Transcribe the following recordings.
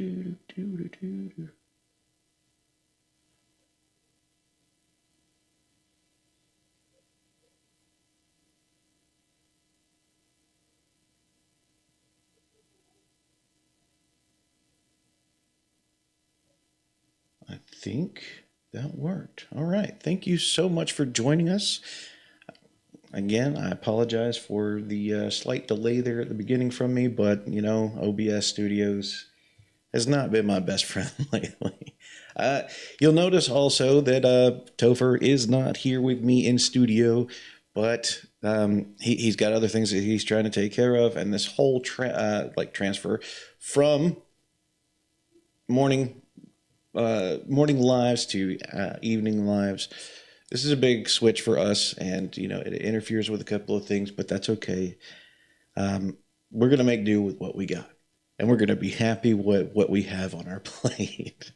I think that worked. All right. Thank you so much for joining us. Again, I apologize for the slight delay there at the beginning from me, but, OBS Studios has not been my best friend lately. You'll notice also that Topher is not here with me in studio, but he's got other things that he's trying to take care of, and this whole transfer from morning lives to evening lives. This is a big switch for us, and it interferes with a couple of things, but that's okay. We're gonna make do with what we got, and we're gonna be happy with what we have on our plate.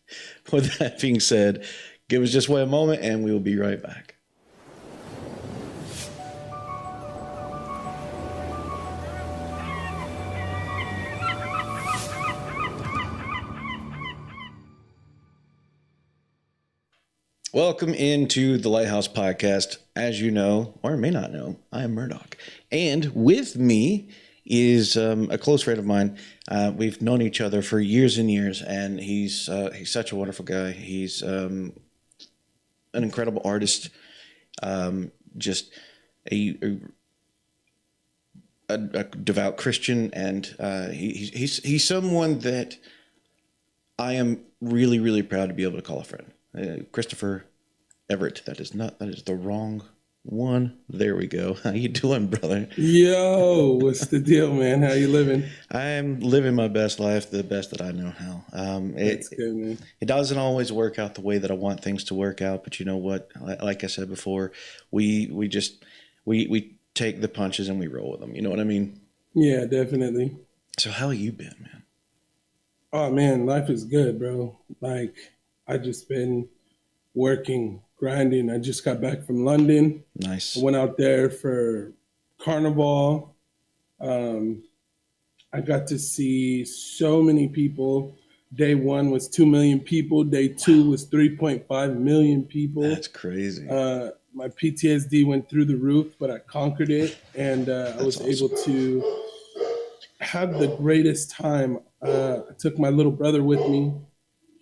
With that being said, give us just one moment, and we will be right back. Welcome into the Lighthouse Podcast. As you know, or may not know, I am Murdoch. And with me is a close friend of mine. We've known each other for years and years, and he's such a wonderful guy. He's an incredible artist, just a devout Christian, and he's someone that I am really, really proud to be able to call a friend. Christopher Everett. That is the wrong one. There we go. How you doing, brother? Yo, what's the deal, man? How you living? I'm living my best life, the best that I know how. That's good, man. It doesn't always work out the way that I want things to work out, but you know what? Like I said before, we take the punches and we roll with them. You know what I mean? Yeah, definitely. So how have you been, man? Oh man, life is good, bro. Like, I just been working, grinding. I just got back from London. Nice. I went out there for Carnival. I got to see so many people. Day 1 was 2 million people. Day 2 was 3.5 million people. That's crazy. My PTSD went through the roof, but I conquered it, and I was awesome. Able to have the greatest time. I took my little brother with me.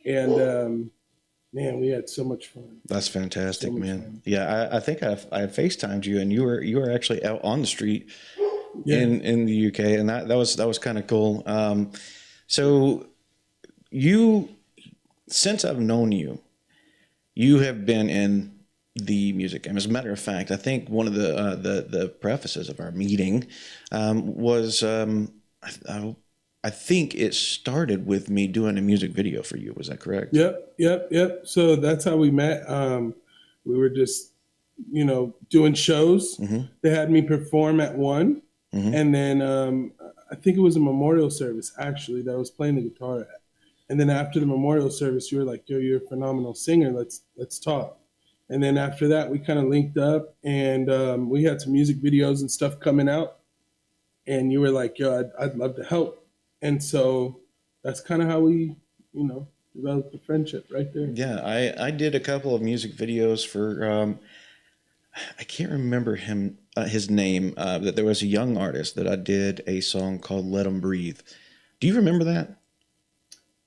And man, we had so much fun. That's fantastic, man. Fun. Yeah, I think I FaceTimed you, and you were actually out on the street in the UK, and that was kind of cool. So you, since I've known you, you have been in the music game. As a matter of fact, I think one of the prefaces of our meeting was I think it started with me doing a music video for you. Was that correct? Yep. So that's how we met. We were just, doing shows. Mm-hmm. They had me perform at one. Mm-hmm. And then I think it was a memorial service, actually, that I was playing the guitar at. And then after the memorial service, you were like, yo, you're a phenomenal singer. Let's talk. And then after that, we kind of linked up, and we had some music videos and stuff coming out. And you were like, yo, I'd love to help. And so that's kind of how we, developed the friendship right there. Yeah, I did a couple of music videos for, I can't remember his name, that there was a young artist that I did a song called Let 'Em Breathe. Do you remember that?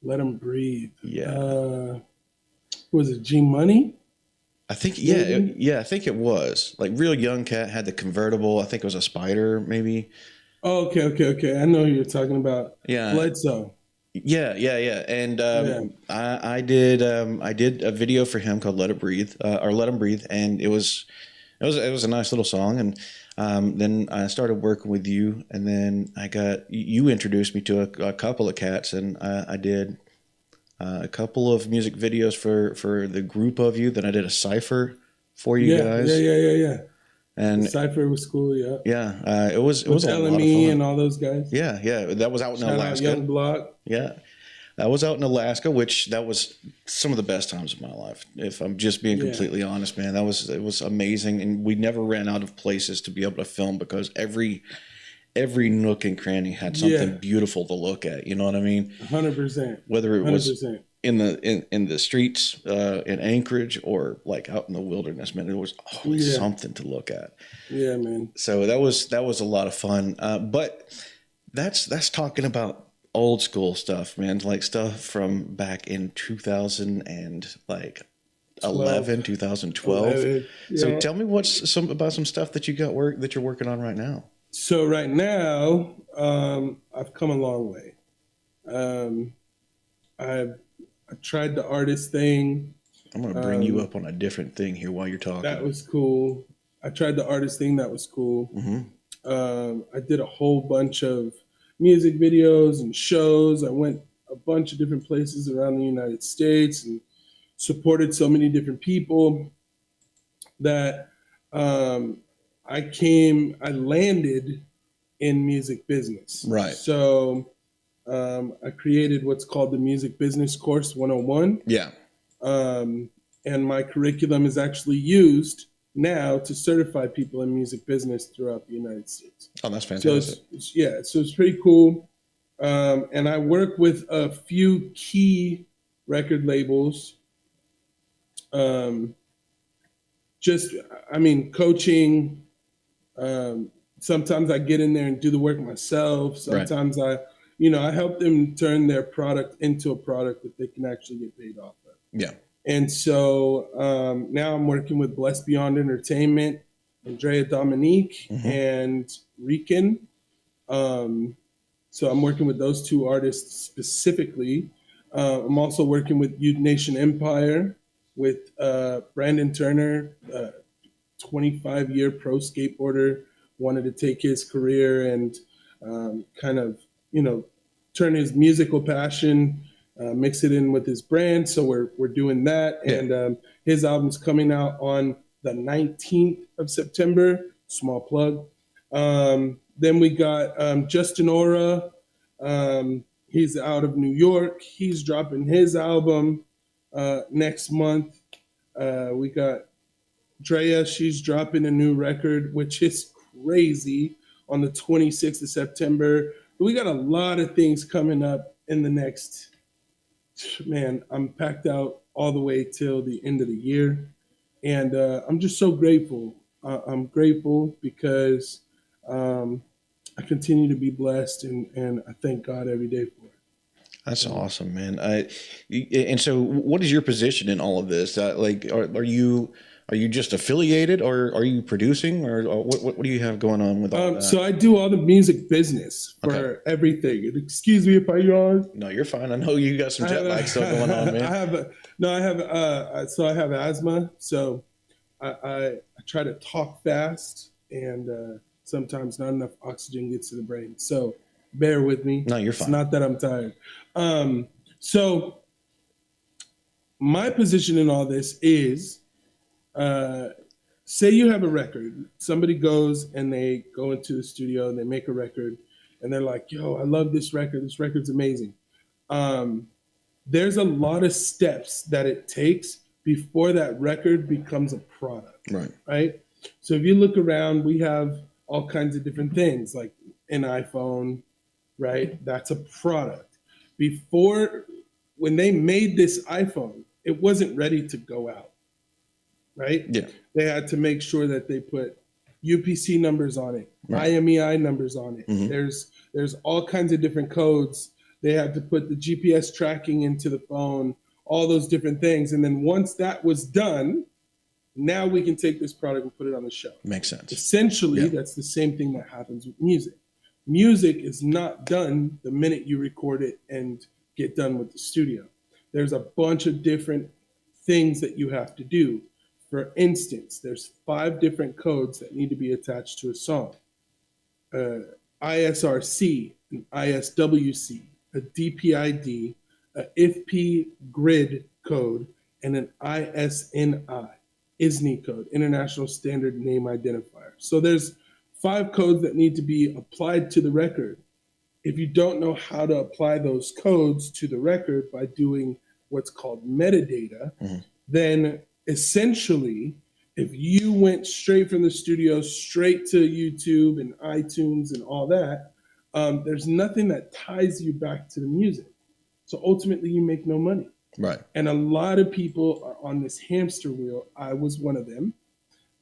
Let 'Em Breathe. Yeah. Was it G Money? I think, I think it was. Like, real young cat, had the convertible. I think it was a Spider, maybe. Oh, okay. I know who you're talking about. Yeah. Bledsoe. Yeah. And I did a video for him called Let It Breathe, or Let Him Breathe, and it was a nice little song. And then I started working with you, and then you introduced me to a couple of cats, and I did a couple of music videos for the group of you. Then I did a cypher for you guys. Yeah. And the cypher was cool, yeah. Yeah, it was a lot of fun. and all those guys. Yeah, that was out in Alaska. Young Block. Yeah, that was out in Alaska, that was some of the best times of my life. If I'm just being completely honest, man, it was amazing, and we never ran out of places to be able to film because every every nook and cranny had something beautiful to look at. You know what I mean? 100%. Whether it was 100%. in the streets in Anchorage or like out in the wilderness, man, there was always something to look at. Yeah, man. So that was a lot of fun. But that's talking about old school stuff, man. Like stuff from back in 2012. 11, So tell me about some stuff that you got that you're working on right now. So right now, I've come a long way. I tried the artist thing. I'm going to bring you up on a different thing here while you're talking. That was cool. I tried the artist thing. That was cool. Mm-hmm. I did a whole bunch of music videos and shows. I went a bunch of different places around the United States and supported so many different people that I landed in music business. Right. So I created what's called the Music Business Course 101. Yeah. And my curriculum is actually used now to certify people in music business throughout the United States. Oh, that's fantastic. So it's pretty cool. And I work with a few key record labels. Coaching. Sometimes I get in there and do the work myself. Sometimes I help them turn their product into a product that they can actually get paid off of. Yeah. And so now I'm working with Blessed Beyond Entertainment, Andrea Dominique, and Rican. So I'm working with those two artists specifically. I'm also working with Youth Nation Empire with Brandon Turner, 25-year pro skateboarder, wanted to take his career and turn his musical passion, mix it in with his brand. So we're doing that. Yeah. And his album's coming out on the 19th of September. Small plug. Then we got Justin Ora. He's out of New York. He's dropping his album next month. We got Drea. She's dropping a new record, which is crazy, on the 26th of September. We got a lot of things coming up in the next, man, I'm packed out all the way till the end of the year. And I'm just so grateful. I'm grateful because I continue to be blessed, and I thank God every day for it. That's awesome, man. And so what is your position in all of this? Are you just affiliated, or are you producing, or what do you have going on with all that? So I do all the music business for everything. And excuse me if I yawn. No, you're fine. I know you got some jet lag stuff going on, man. I have asthma. So I try to talk fast, and sometimes not enough oxygen gets to the brain. So bear with me. No, you're fine. It's not that I'm tired. So my position in all this is, say you have a record, somebody goes and they go into the studio and they make a record and they're like, yo, I love this record. This record's amazing. There's a lot of steps that it takes before that record becomes a product. Right. So if you look around, we have all kinds of different things, like an iPhone, right? That's a product. When they made this iPhone, it wasn't ready to go out. Right? Yeah. They had to make sure that they put UPC numbers on it, IMEI numbers on it. Mm-hmm. There's all kinds of different codes. They had to put the GPS tracking into the phone, all those different things. And then once that was done, now we can take this product and put it on the shelf. Makes sense. Essentially, that's the same thing that happens with music. Music is not done the minute you record it and get done with the studio. There's a bunch of different things that you have to do. For instance, there's 5 different codes that need to be attached to a song. ISRC, an ISWC, a DPID, a IFP grid code, and an ISNI, ISNI code, International Standard Name Identifier. So there's 5 codes that need to be applied to the record. If you don't know how to apply those codes to the record by doing what's called metadata, then essentially If you went straight from the studio straight to YouTube and iTunes and all that, there's nothing that ties you back to the music. So ultimately, you make no money. Right. And a lot of people are on this hamster wheel. I was one of them.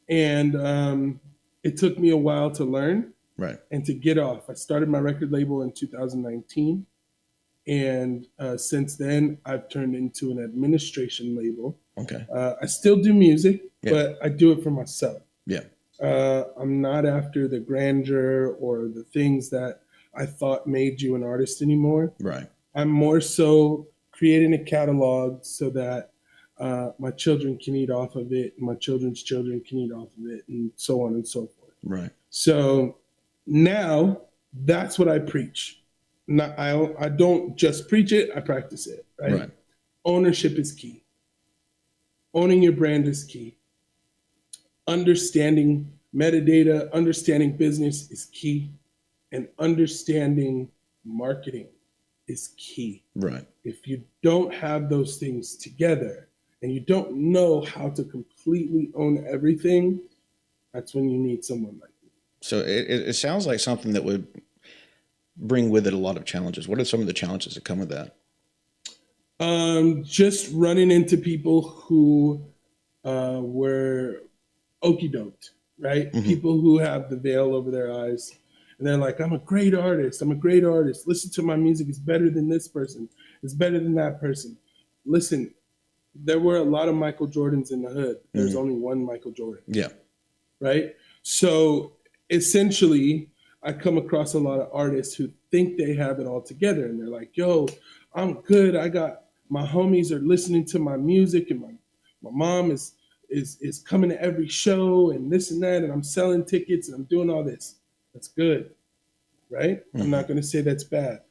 And it took me a while to learn and to get off. I started my record label in 2019. And since then, I've turned into an administration label. Okay. I still do music, but I do it for myself. Yeah. I'm not after the grandeur or the things that I thought made you an artist anymore. Right. I'm more so creating a catalog so that my children can eat off of it, and my children's children can eat off of it, and so on and so forth. Right. So now that's what I preach. I don't just preach it, I practice it. Right? Ownership is key. Owning your brand is key. Understanding metadata, understanding business is key. And understanding marketing is key. Right. If you don't have those things together and you don't know how to completely own everything, that's when you need someone like me. So it sounds like something that would bring with it a lot of challenges. What are some of the challenges that come with that? Just running into people who were okey-doked, right? Mm-hmm. People who have the veil over their eyes. And they're like, I'm a great artist. I'm a great artist. Listen to my music. It's better than this person. It's better than that person. Listen, there were a lot of Michael Jordans in the hood. There's only one Michael Jordan. Yeah. Right? So essentially, I come across a lot of artists who think they have it all together. And they're like, yo, I'm good. My homies are listening to my music, and my mom is coming to every show and this and that. And I'm selling tickets and I'm doing all this. That's good, right? Mm-hmm. I'm not going to say that's bad.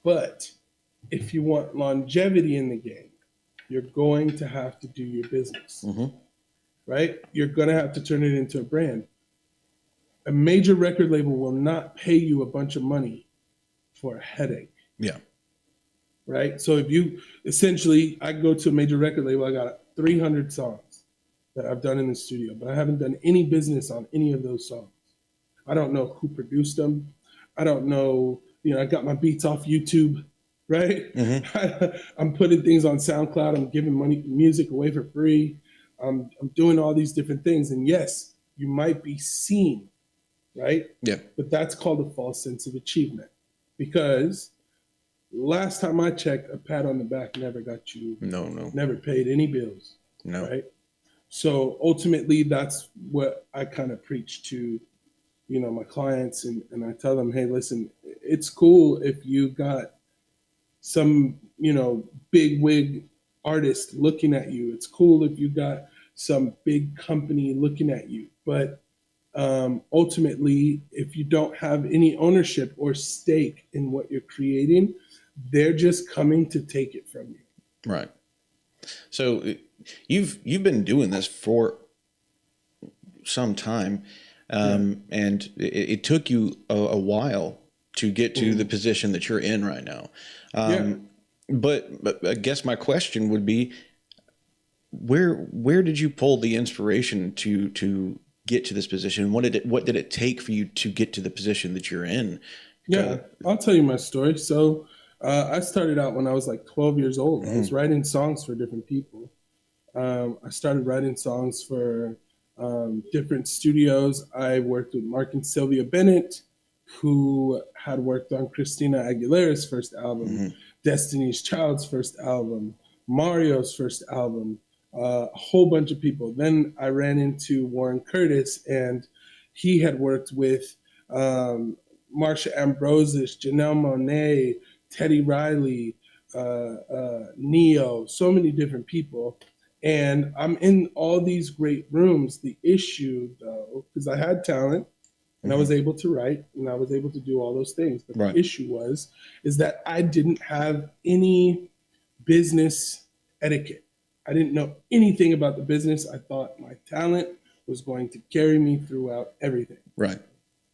But if you want longevity in the game, you're going to have to do your business, right? You're going to have to turn it into a brand. A major record label will not pay you a bunch of money for a headache. Yeah. Right? So if you essentially, I go to a major record label, I got 300 songs that I've done in the studio, but I haven't done any business on any of those songs. I don't know who produced them. I don't know, I got my beats off YouTube, right? Mm-hmm. I'm putting things on SoundCloud. I'm giving music away for free. I'm doing all these different things. And yes, you might be seen, right? Yeah. But that's called a false sense of achievement, because last time I checked, a pat on the back never got you. Never paid any bills. No. Right? So ultimately, that's what I kind of preach to my clients, and I tell them, hey, listen, it's cool if you got some, big wig artist looking at you. It's cool if you got some big company looking at you. But ultimately, if you don't have any ownership or stake in what you're creating, they're just coming to take it from you. Right. So you've been doing this for some time. And it took you a while to get to the position that you're in right now. But I guess my question would be, where did you pull the inspiration to get to this position? What did it take for you to get to the position that you're in? Yeah, I'll tell you my story. So I started out when I was like 12 years old. I was writing songs for different people. I started writing songs for different studios. I worked with Mark and Sylvia Bennett, who had worked on Christina Aguilera's first album, Destiny's Child's first album, Mario's first album, a whole bunch of people. Then I ran into Warren Curtis, and he had worked with Marsha Ambrosius, Janelle Monáe, Teddy Riley, Neo, so many different people. And I'm in all these great rooms. The issue, though, because I had talent and I was able to write and I was able to do all those things. But the issue is that I didn't have any business etiquette. I didn't know anything about the business. I thought my talent was going to carry me throughout everything. Right.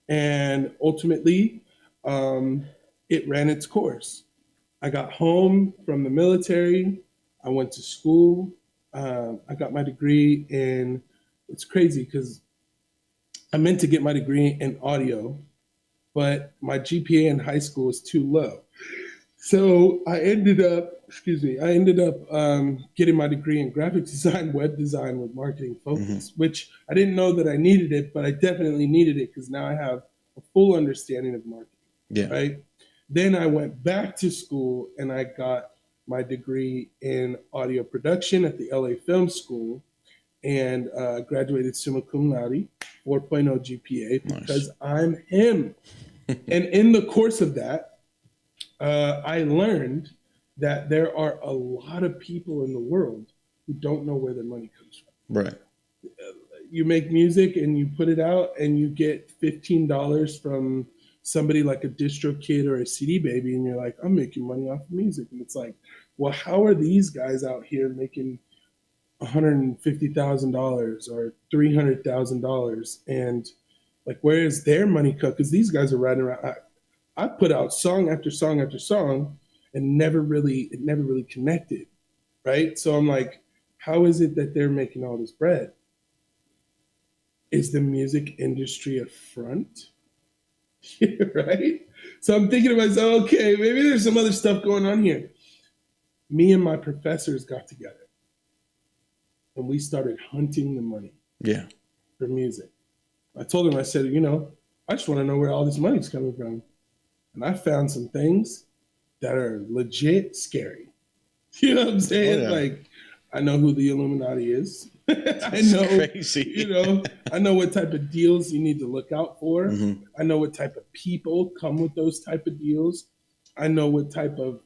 And ultimately, it ran its course. I got home from the military. I went to school. I got my degree in it's crazy because I meant to get my degree in audio, but my GPA in high school was too low. So I ended up getting my degree in graphic design, web design with marketing focus, which I didn't know that I needed it, but I definitely needed it because now I have a full understanding of marketing. Yeah. Right. Then I went back to school and I got my degree in audio production at the LA Film School and graduated summa cum laude, 4.0 GPA, because I'm him. And in the course of that, I learned that there are a lot of people in the world who don't know where their money comes from. Right. You make music and you put it out and you get $15 from somebody like a DistroKid or a CD Baby, and you're like, I'm making money off of music. And it's like, well, how are these guys out here making $150,000 or $300,000? And like, where is their money cut? Because these guys are riding around. I put out song after song after song and it never really connected, right? So I'm like, how is it that they're making all this bread? Is the music industry a front? Right? So I'm thinking to myself, okay, maybe there's some other stuff going on here. Me and my professors got together and we started hunting the money for music. I told them, I said, I just want to know where all this money's coming from. And I found some things that are legit scary. You know what I'm saying? Oh, yeah. Like, I know who the Illuminati is. I know, crazy. I know what type of deals you need to look out for. I know what type of people come with those type of deals. I know what type of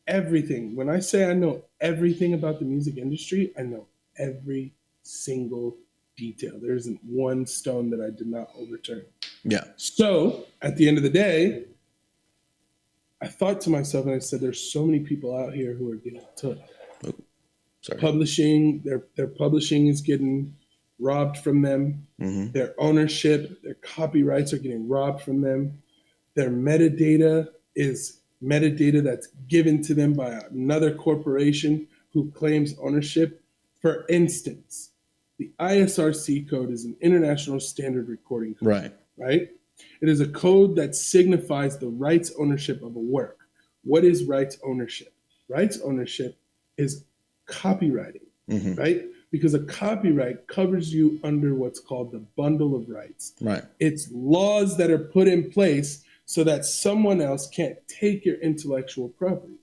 everything. When I say I know everything about the music industry, I know every single detail. There isn't one stone that I did not overturn. Yeah. So at the end of the day, I thought to myself, and I said, there's so many people out here who are getting took. Oh, sorry. Publishing, their publishing is getting robbed from them. Their ownership, their copyrights are getting robbed from them. Their metadata is metadata that's given to them by another corporation who claims ownership. For instance, the ISRC code is an international standard recording code. Right? It is a code that signifies the rights ownership of a work. What is rights ownership? Rights ownership is copywriting, right? Because a copyright covers you under what's called the bundle of rights. Right. It's laws that are put in place so that someone else can't take your intellectual property.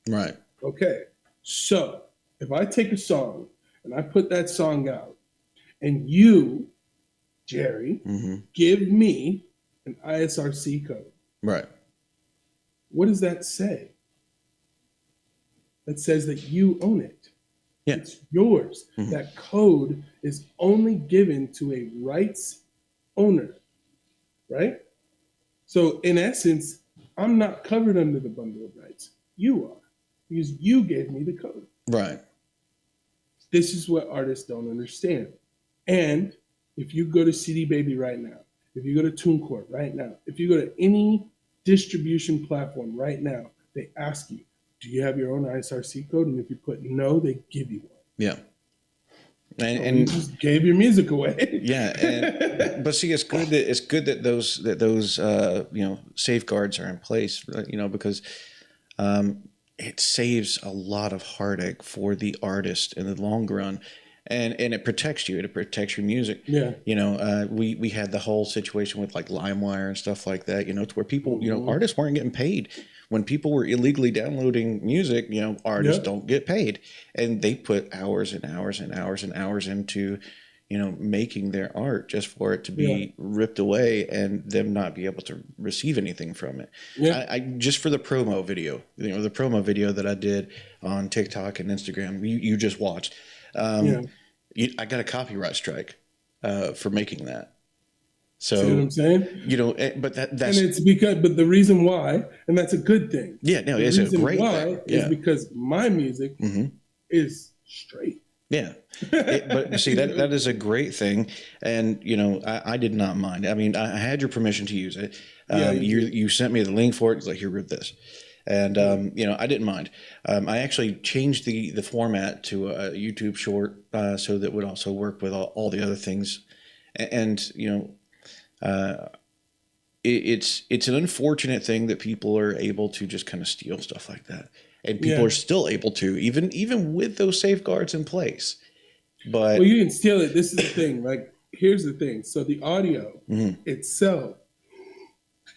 Right. Okay. So if I take a song and I put that song out and you, Jerry, give me an ISRC code. Right. What does that say? That says that you own it. Yeah. It's yours. That code is only given to a rights owner, right? So in essence, I'm not covered under the bundle of rights. You are, because you gave me the code. Right. This is what artists don't understand. And if you go to CD Baby right now, if you go to TuneCore right now, if you go to any distribution platform right now, they ask you, do you have your own ISRC code? And if you put no, they give you one. Yeah. And you just gave your music away. Yeah. But see, it's good that those safeguards are in place, because it saves a lot of heartache for the artist in the long run. And it protects you. It protects your music. Yeah. We had the whole situation with like LimeWire and stuff like that, to where people, artists weren't getting paid. When people were illegally downloading music, artists don't get paid. And they put hours and hours and hours and hours into, making their art just for it to be ripped away and them not be able to receive anything from it. Yeah. I just for the promo video, the promo video that I did on TikTok and Instagram, you just watched. I got a copyright strike for making that. So, see what I'm saying? But that's and it's but the reason why, and that's a good thing. Yeah, no, it's a great thing. Is because my music is straight. Yeah, but see that is a great thing, and I did not mind. I mean, I had your permission to use it. You sent me the link for it. It's like, here, rip this. And, I didn't mind. I actually changed the format to a YouTube short so that would also work with all the other things. And, it's an unfortunate thing that people are able to just kind of steal stuff like that. And people are still able to, even with those safeguards in place. But well, you can steal it. This is the thing. Like, here's the thing. So the audio itself,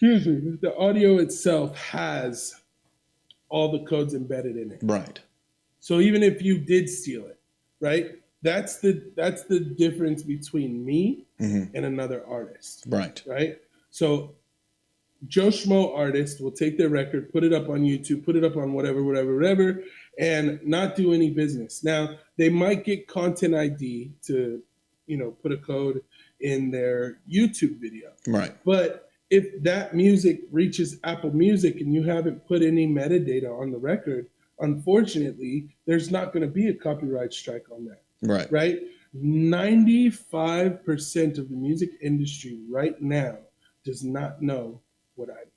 the audio itself has all the codes embedded in it. Right. So even if you did steal it, right? That's the difference between me and another artist. Right. Right. So Joe Schmo artist will take their record, put it up on YouTube, put it up on whatever, and not do any business. Now, they might get Content ID to, put a code in their YouTube video. Right. But if that music reaches Apple Music and you haven't put any metadata on the record, unfortunately, there's not going to be a copyright strike on that. Right. Right? 95% of the music industry right now does not know what I do.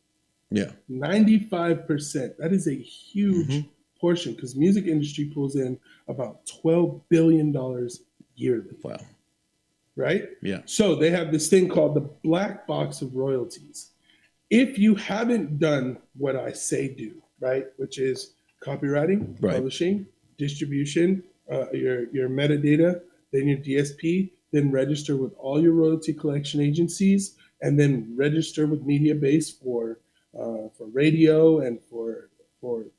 Yeah. 95%. That is a huge portion because music industry pulls in about $12 billion yearly. Wow. Right? Yeah. So they have this thing called the black box of royalties. If you haven't done what I say do, right, which is copywriting, publishing, distribution, your metadata, then your DSP, then register with all your royalty collection agencies, and then register with Mediabase for radio and for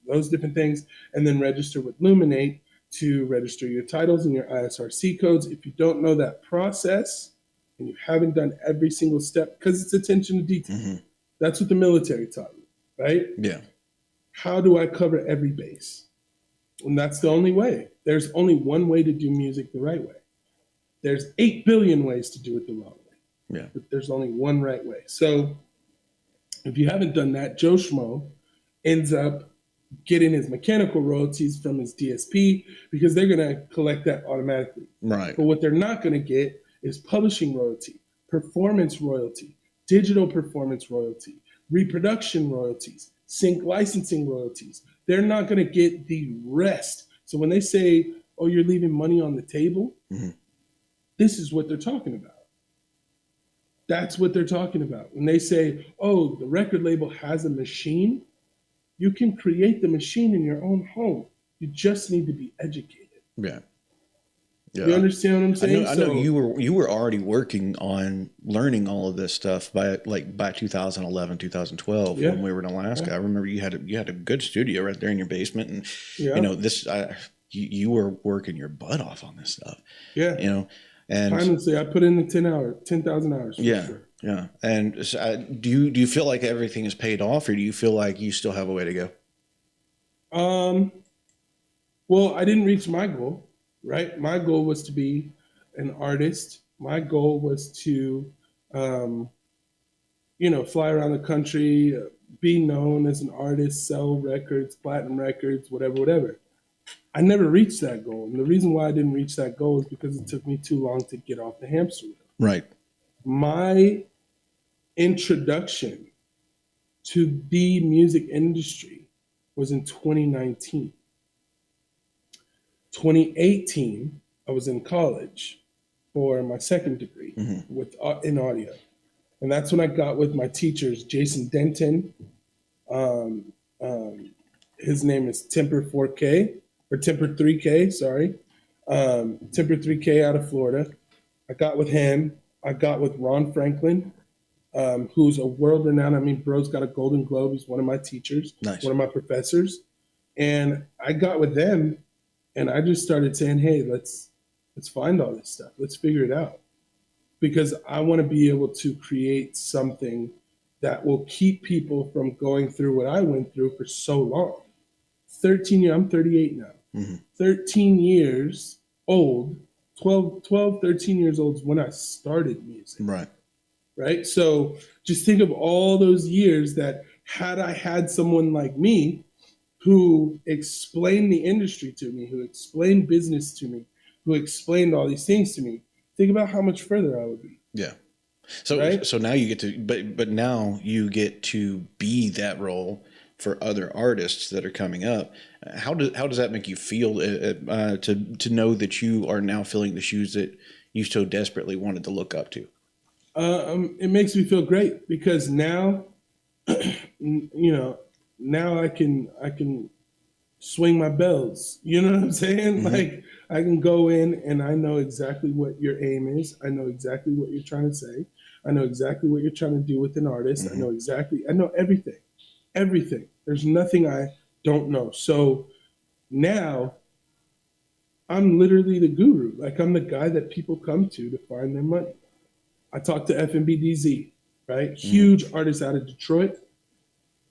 those different things, and then register with Luminate to register your titles and your ISRC codes. If you don't know that process and you haven't done every single step, because it's attention to detail, that's what the military taught me, right? Yeah. How do I cover every base? And that's the only way. There's only one way to do music the right way. There's 8 billion ways to do it the wrong way. Yeah. But there's only one right way. So if you haven't done that, Joe Schmo ends up getting his mechanical royalties from his DSP because they're going to collect that automatically. Right. But what they're not going to get is publishing royalty, performance royalty, digital performance royalty, reproduction royalties, sync licensing royalties. They're not going to get the rest. So when they say, oh, you're leaving money on the table, this is what they're talking about. That's what they're talking about. When they say, oh, the record label has a machine, you can create the machine in your own home. You just need to be educated. Yeah. You understand what I'm saying? I know you were already working on learning all of this stuff by 2011, 2012 when we were in Alaska. I remember you had a good studio right there in your basement, and you were working your butt off on this stuff. Yeah. And honestly, I put in the 10,000 hours. For sure. Yeah. And do you feel like everything is paid off, or do you feel like you still have a way to go? Well, I didn't reach my goal. Right. My goal was to be an artist. My goal was to, fly around the country, be known as an artist, sell records, platinum records, whatever. I never reached that goal. And the reason why I didn't reach that goal is because it took me too long to get off the hamster wheel. Right. My introduction to the music industry was in 2019. 2018, I was in college for my second degree in audio. And that's when I got with my teachers, Jason Denton. His name is Temper 4K, or Temper 3K, sorry. Temper 3K out of Florida. I got with him. I got with Ron Franklin, who's a world-renowned, bro's got a Golden Globe. He's one of my teachers, one of my professors. And I got with them, and I just started saying, hey, let's find all this stuff. Let's figure it out. Because I want to be able to create something that will keep people from going through what I went through for so long. 13 years, I'm 38 now. 13 years old, 12, 13 years old is when I started music. Right? So just think of all those years that had I had someone like me who explained the industry to me, who explained business to me, who explained all these things to me, think about how much further I would be. Yeah. So now you get to, but now you get to be that role for other artists that are coming up. How does that make you feel to know that you are now filling the shoes that you so desperately wanted to look up to? It makes me feel great because now, now I can swing my bells. You know what I'm saying? Mm-hmm. Like I can go in and I know exactly what your aim is. I know exactly what you're trying to say. I know exactly what you're trying to do with an artist. Mm-hmm. I know everything. Everything. There's nothing I don't know. So now I'm literally the guru. Like I'm the guy that people come to find their money. I talked to FMBDZ, right? Huge artist out of Detroit.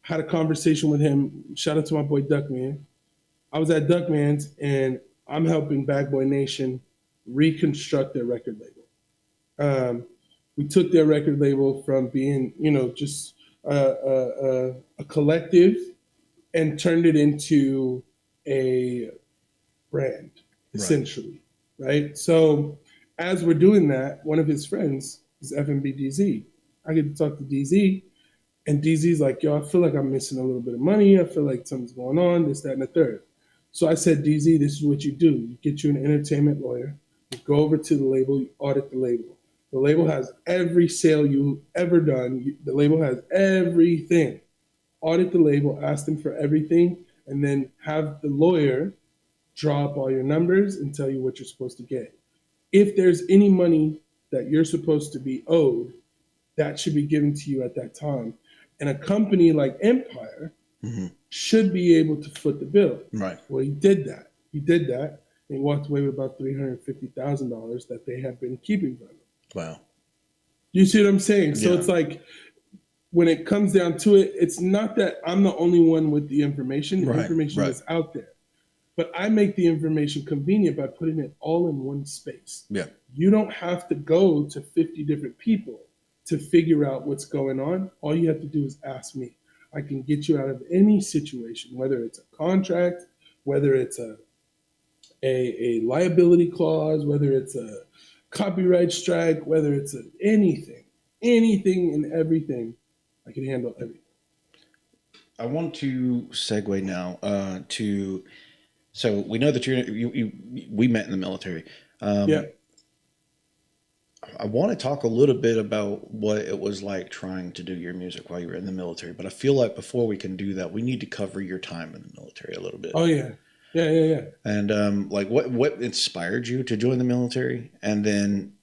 Had a conversation with him. Shout out to my boy Duckman. I was at Duckman's and I'm helping Bad Boy Nation reconstruct their record label. We took their record label from being, just a collective and turned it into a brand, essentially, right? So as we're doing that, one of his friends is FMBDZ. I get to talk to DZ, and DZ's like, yo, I feel like I'm missing a little bit of money. I feel like something's going on, this, that, and the third. So I said, DZ, this is what you do. You get you an entertainment lawyer. You go over to the label, you audit the label. The label has every sale you've ever done. The label has everything. Audit the label, ask them for everything, and then have the lawyer draw up all your numbers and tell you what you're supposed to get. If there's any money that you're supposed to be owed, that should be given to you at that time. And a company like Empire should be able to foot the bill. Right. Well, he did that. And he walked away with about $350,000 that they had been keeping from him. Wow. You see what I'm saying? So Yeah. it's like, when it comes down to it, it's not that I'm the only one with the information. The information is out there. But I make the information convenient by putting it all in one space. Yeah. You don't have to go to 50 different people to figure out what's going on. All you have to do is ask me. I can get you out of any situation, whether it's a contract, whether it's a liability clause, whether it's a copyright strike, whether it's anything and everything. I can handle everything. I want to segue now so we know that we met in the military. Yeah. I want to talk a little bit about what it was like trying to do your music while you were in the military, but I feel like before we can do that, we need to cover your time in the military a little bit. Oh yeah. Yeah. And like what inspired you to join the military, and then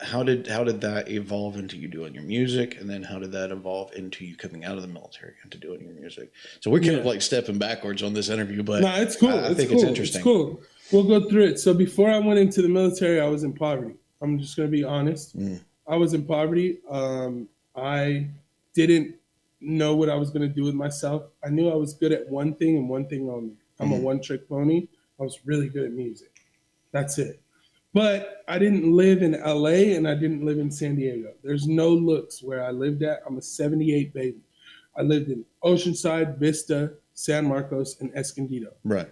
how did that evolve into you doing your music, and then how did that evolve into you coming out of the military into doing your music? So we're kind of like stepping backwards on this interview, but no, it's cool. I think it's interesting. It's cool. We'll go through it. So before I went into the military, I was in poverty. I'm just going to be honest. I was in poverty. I didn't know what I was going to do with myself. I knew I was good at one thing and one thing only. I'm a one-trick pony. I was really good at music. That's it. But I didn't live in LA and I didn't live in San Diego. There's no looks where I lived at. I'm a 78 baby. I lived in Oceanside, Vista, San Marcos, and Escondido. Right.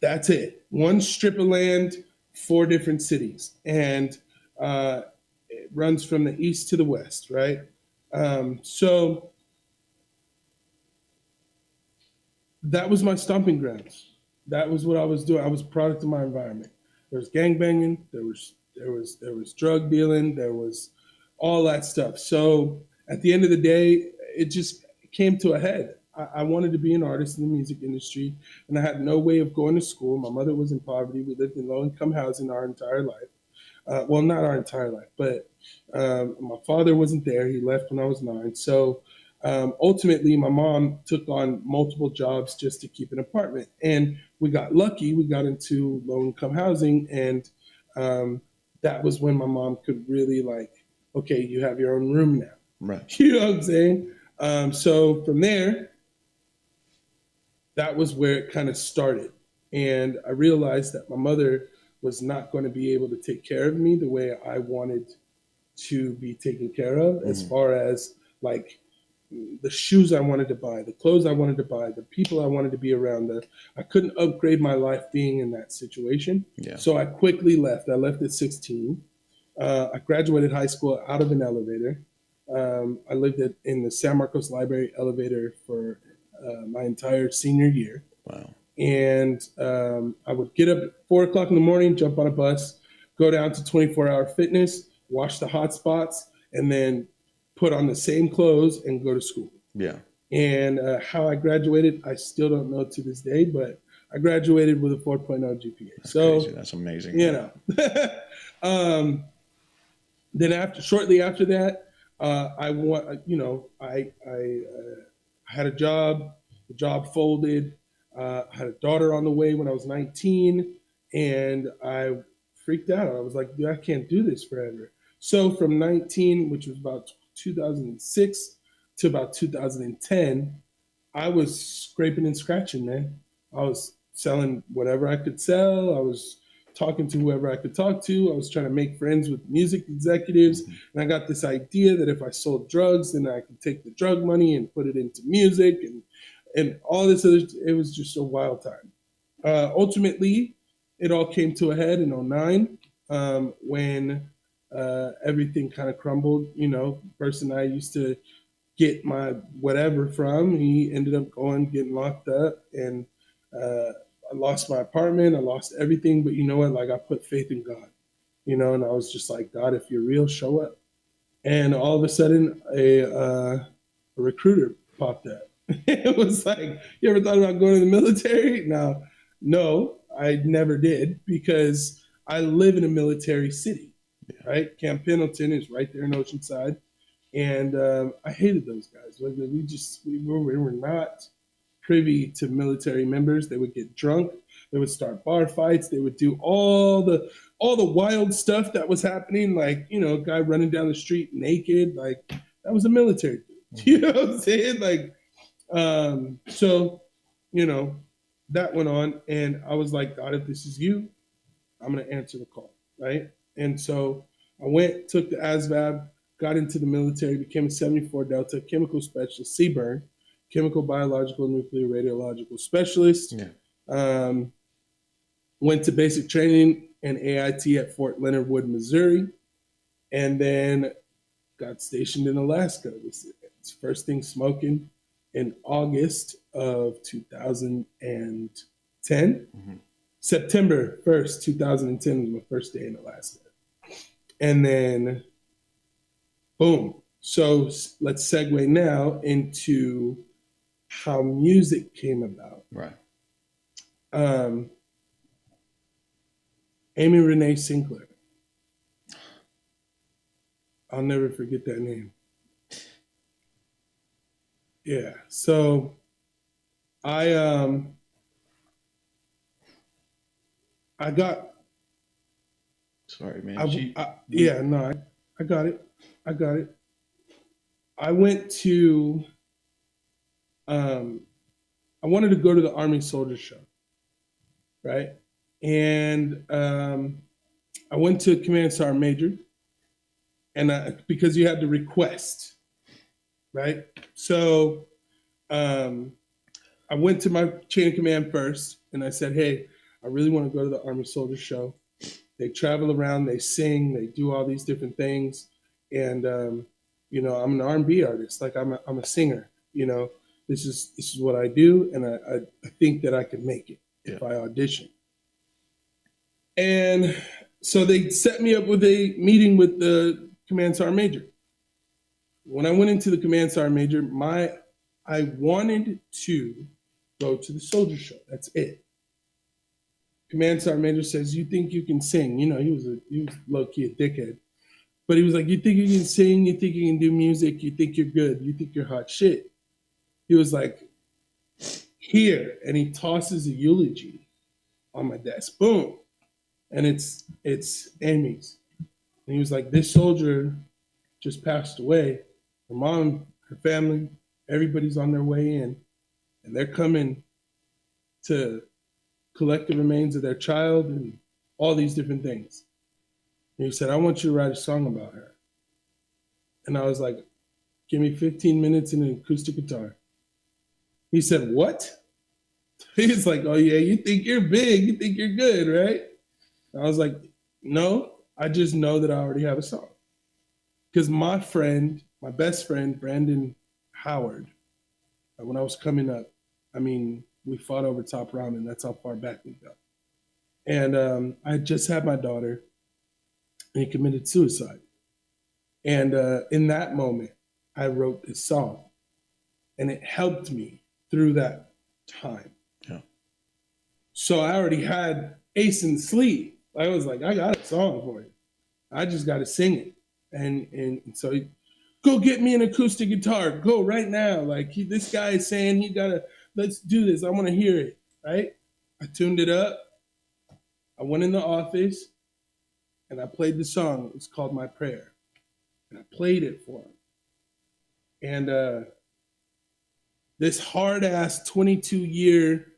That's it. One strip of land, 4 different cities. And it runs from the east to the west, right? So that was my stomping grounds. That was what I was doing. I was a product of my environment. There was gangbanging, there was drug dealing, there was all that stuff. So at the end of the day, it just came to a head. I wanted to be an artist in the music industry, and I had no way of going to school. My mother was in poverty. We lived in low-income housing our entire life. Well, not our entire life, but my father wasn't there. He left when I was 9. So ultimately, my mom took on multiple jobs just to keep an apartment. And we got lucky. We got into low-income housing, and that was when my mom could really okay, you have your own room now. Right. You know what I'm saying? So from there, that was where it kind of started. And I realized that my mother was not going to be able to take care of me the way I wanted to be taken care of, as far as the shoes I wanted to buy, the clothes I wanted to buy, the people I wanted to be around. I couldn't upgrade my life being in that situation. Yeah. So I quickly left. I left at 16. I graduated high school out of an elevator. I lived in the San Marcos Library elevator for my entire senior year. Wow. And I would get up at 4 o'clock in the morning, jump on a bus, go down to 24-hour fitness, wash the hot spots, and then put on the same clothes and go to school. Yeah. And how I graduated, I still don't know to this day, but I graduated with a 4.0 GPA. That's crazy. That's amazing. You know. Then shortly after that, I had a job. The job folded. I had a daughter on the way when I was 19, and I freaked out. I was like, dude, I can't do this forever. So from 19, which was about 2006 to about 2010, I was scraping and scratching, man. I was selling whatever I could sell. I was talking to whoever I could talk to. I was trying to make friends with music executives. And I got this idea that if I sold drugs, then I could take the drug money and put it into music and all this other. It was just a wild time. Ultimately, it all came to a head in 2009 when everything kind of crumbled. You know, the person I used to get my whatever from, he ended up getting locked up, and I lost my apartment. I lost everything. But you know what? Like, I put faith in God, you know, and I was just like, God, if you're real, show up. And all of a sudden, a recruiter popped up. It was like, you ever thought about going to the military? No, I never did, because I live in a military city, right? Camp Pendleton is right there in Oceanside. And I hated those guys. Like, we were not privy to military members. They would get drunk. They would start bar fights. They would do all the wild stuff that was happening. Like, you know, a guy running down the street naked. Like, that was a military dude. You know what I'm saying? Like, so, you know, that went on. And I was like, God, if this is you, I'm going to answer the call, right? And so I went, took the ASVAB, got into the military, became a 74 Delta chemical specialist, CBRN, chemical, biological, nuclear, radiological specialist. Yeah. Went to basic training and AIT at Fort Leonard Wood, Missouri, and then got stationed in Alaska. It's first thing smoking in August of 2010. Mm-hmm. September 1st, 2010 was my first day in Alaska. And then, boom. So let's segue now into how music came about. Right. Amy Renee Sinclair. I'll never forget that name. Yeah. So I got. Sorry, man. I got it. I went to. I wanted to go to the Army Soldier Show, right? And I went to Command Sergeant Major, and because you had to request, right? So I went to my chain of command first, and I said, hey, I really want to go to the Army Soldier Show. They travel around, they sing, they do all these different things. And, you know, I'm an R&B artist. Like, I'm a singer, you know. This is what I do, and I think that I can make it if I audition. And so they set me up with a meeting with the Command Sergeant Major. When I went into the Command Sergeant Major, I wanted to go to the Soldier Show. That's it. Command Sergeant Major says, you think you can sing? You know, he was low-key a dickhead. But he was like, you think you can sing? You think you can do music? You think you're good? You think you're hot shit? He was like, here. And he tosses a eulogy on my desk. Boom. And it's Amy's. And he was like, this soldier just passed away. Her mom, her family, everybody's on their way in. And they're coming to collect the remains of their child and all these different things. And he said, I want you to write a song about her. And I was like, give me 15 minutes and an acoustic guitar. He said, what? He's like, oh yeah, you think you're big, you think you're good, right? And I was like, no, I just know that I already have a song. Because my friend my best friend, Brandon Howard, when I was coming up, I mean, we fought over Top Ramen. That's how far back we go. And I just had my daughter, and he committed suicide. And in that moment, I wrote this song, and it helped me through that time. Yeah. So I already had Ace in Sleep. I was like, I got a song for you. I just got to sing it. And so he, go get me an acoustic guitar. Go right now. Like this guy is saying he got to, let's do this. I want to hear it. Right? I tuned it up. I went in the office and I played the song. It was called My Prayer. And I played it for him. And this hard-ass 22-year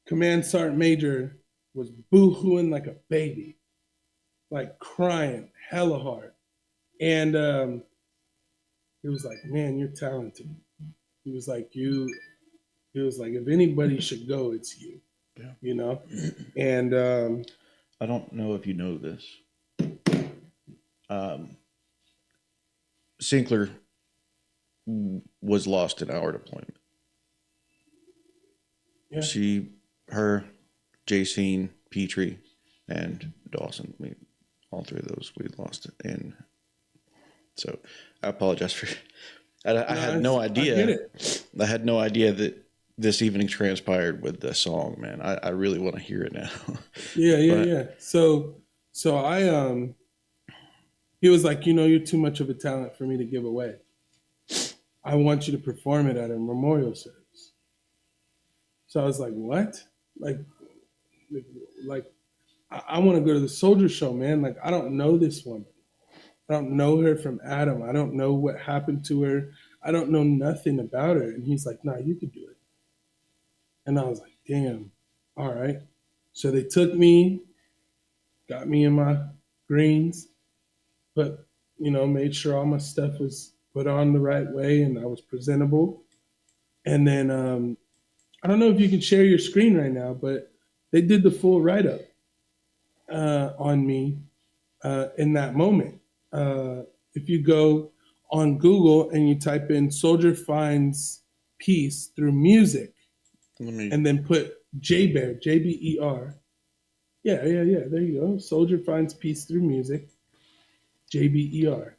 command sergeant major was boo-hooing like a baby, like crying hella hard. And he was like, man, you're talented. He was like, if anybody should go, it's you. Yeah. You know? And I don't know if you know this. Sinkler was lost in our deployment. yeah. Her, Jacine, Petrie, and Dawson. All three of those, we lost it. And so I apologize for. I had no idea. I had no idea that this evening transpired with the song, man. I really want to hear it now. Yeah. So I he was like, you're too much of a talent for me to give away. I want you to perform it at a memorial service. So I was like, what? Like I want to go to the soldier show, man. Like, I don't know this woman. I don't know her from Adam. I don't know what happened to her. I don't know nothing about her. And he's like, nah, you could do it. And I was like, damn, all right. So they took me, got me in my greens, but, made sure all my stuff was put on the right way and I was presentable. And then I don't know if you can share your screen right now, but they did the full write-up on me in that moment. If you go on Google and you type in Soldier Finds Peace through music, and then put J-Bear, J-B-E-R. Yeah, there you go. Soldier Finds Peace through music, J-B-E-R.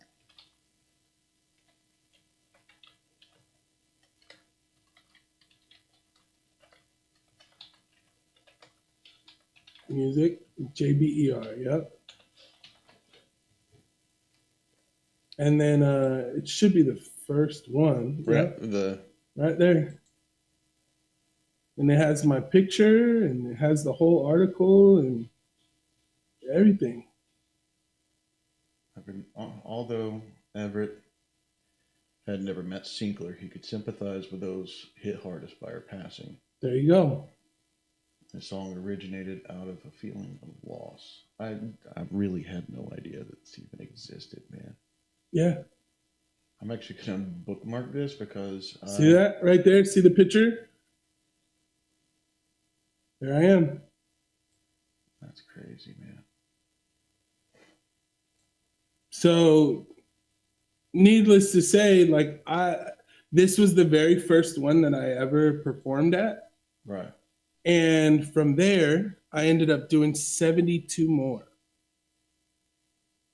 Music, J-B-E-R, yep. And then it should be the first one. Right, right there. And it has my picture and it has the whole article and everything. Although Everett had never met Sinkler, he could sympathize with those hit hardest by her passing. There you go. The song originated out of a feeling of loss. I really had no idea that this even existed, man. Yeah. I'm actually going to bookmark this because... see that right there? See the picture? There I am. That's crazy, man. So, needless to say, this was the very first one that I ever performed at. Right. And from there, I ended up doing 72 more.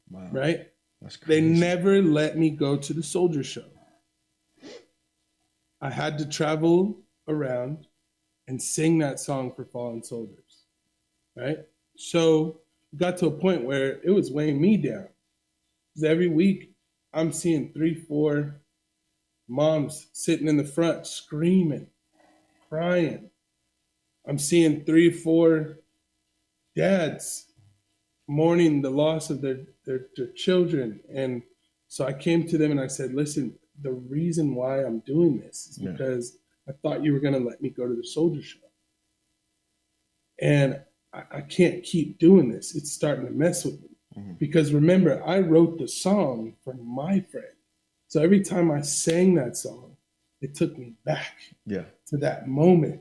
Wow. Right? That's crazy. They never let me go to the soldier show. I had to travel around and sing that song for fallen soldiers. Right? So it got to a point where it was weighing me down. Because every week I'm seeing 3-4 moms sitting in the front screaming, crying. I'm seeing 3-4 dads mourning the loss of their children. And so I came to them and I said, listen, the reason why I'm doing this is because I thought you were going to let me go to the soldier show. And I can't keep doing this. It's starting to mess with me. Mm-hmm. Because remember, I wrote the song for my friend. So every time I sang that song, it took me back to that moment.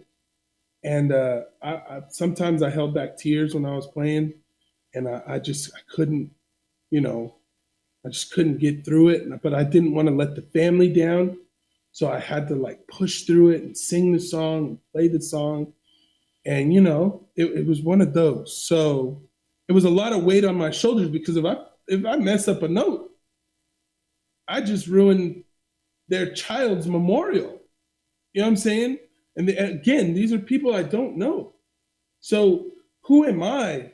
And I sometimes I held back tears when I was playing, and I couldn't, I just couldn't get through it, but I didn't want to let the family down. So I had to like push through it and sing the song and play the song. And, it was one of those. So it was a lot of weight on my shoulders because if I mess up a note, I just ruined their child's memorial. You know what I'm saying? And again, these are people I don't know. So who am I?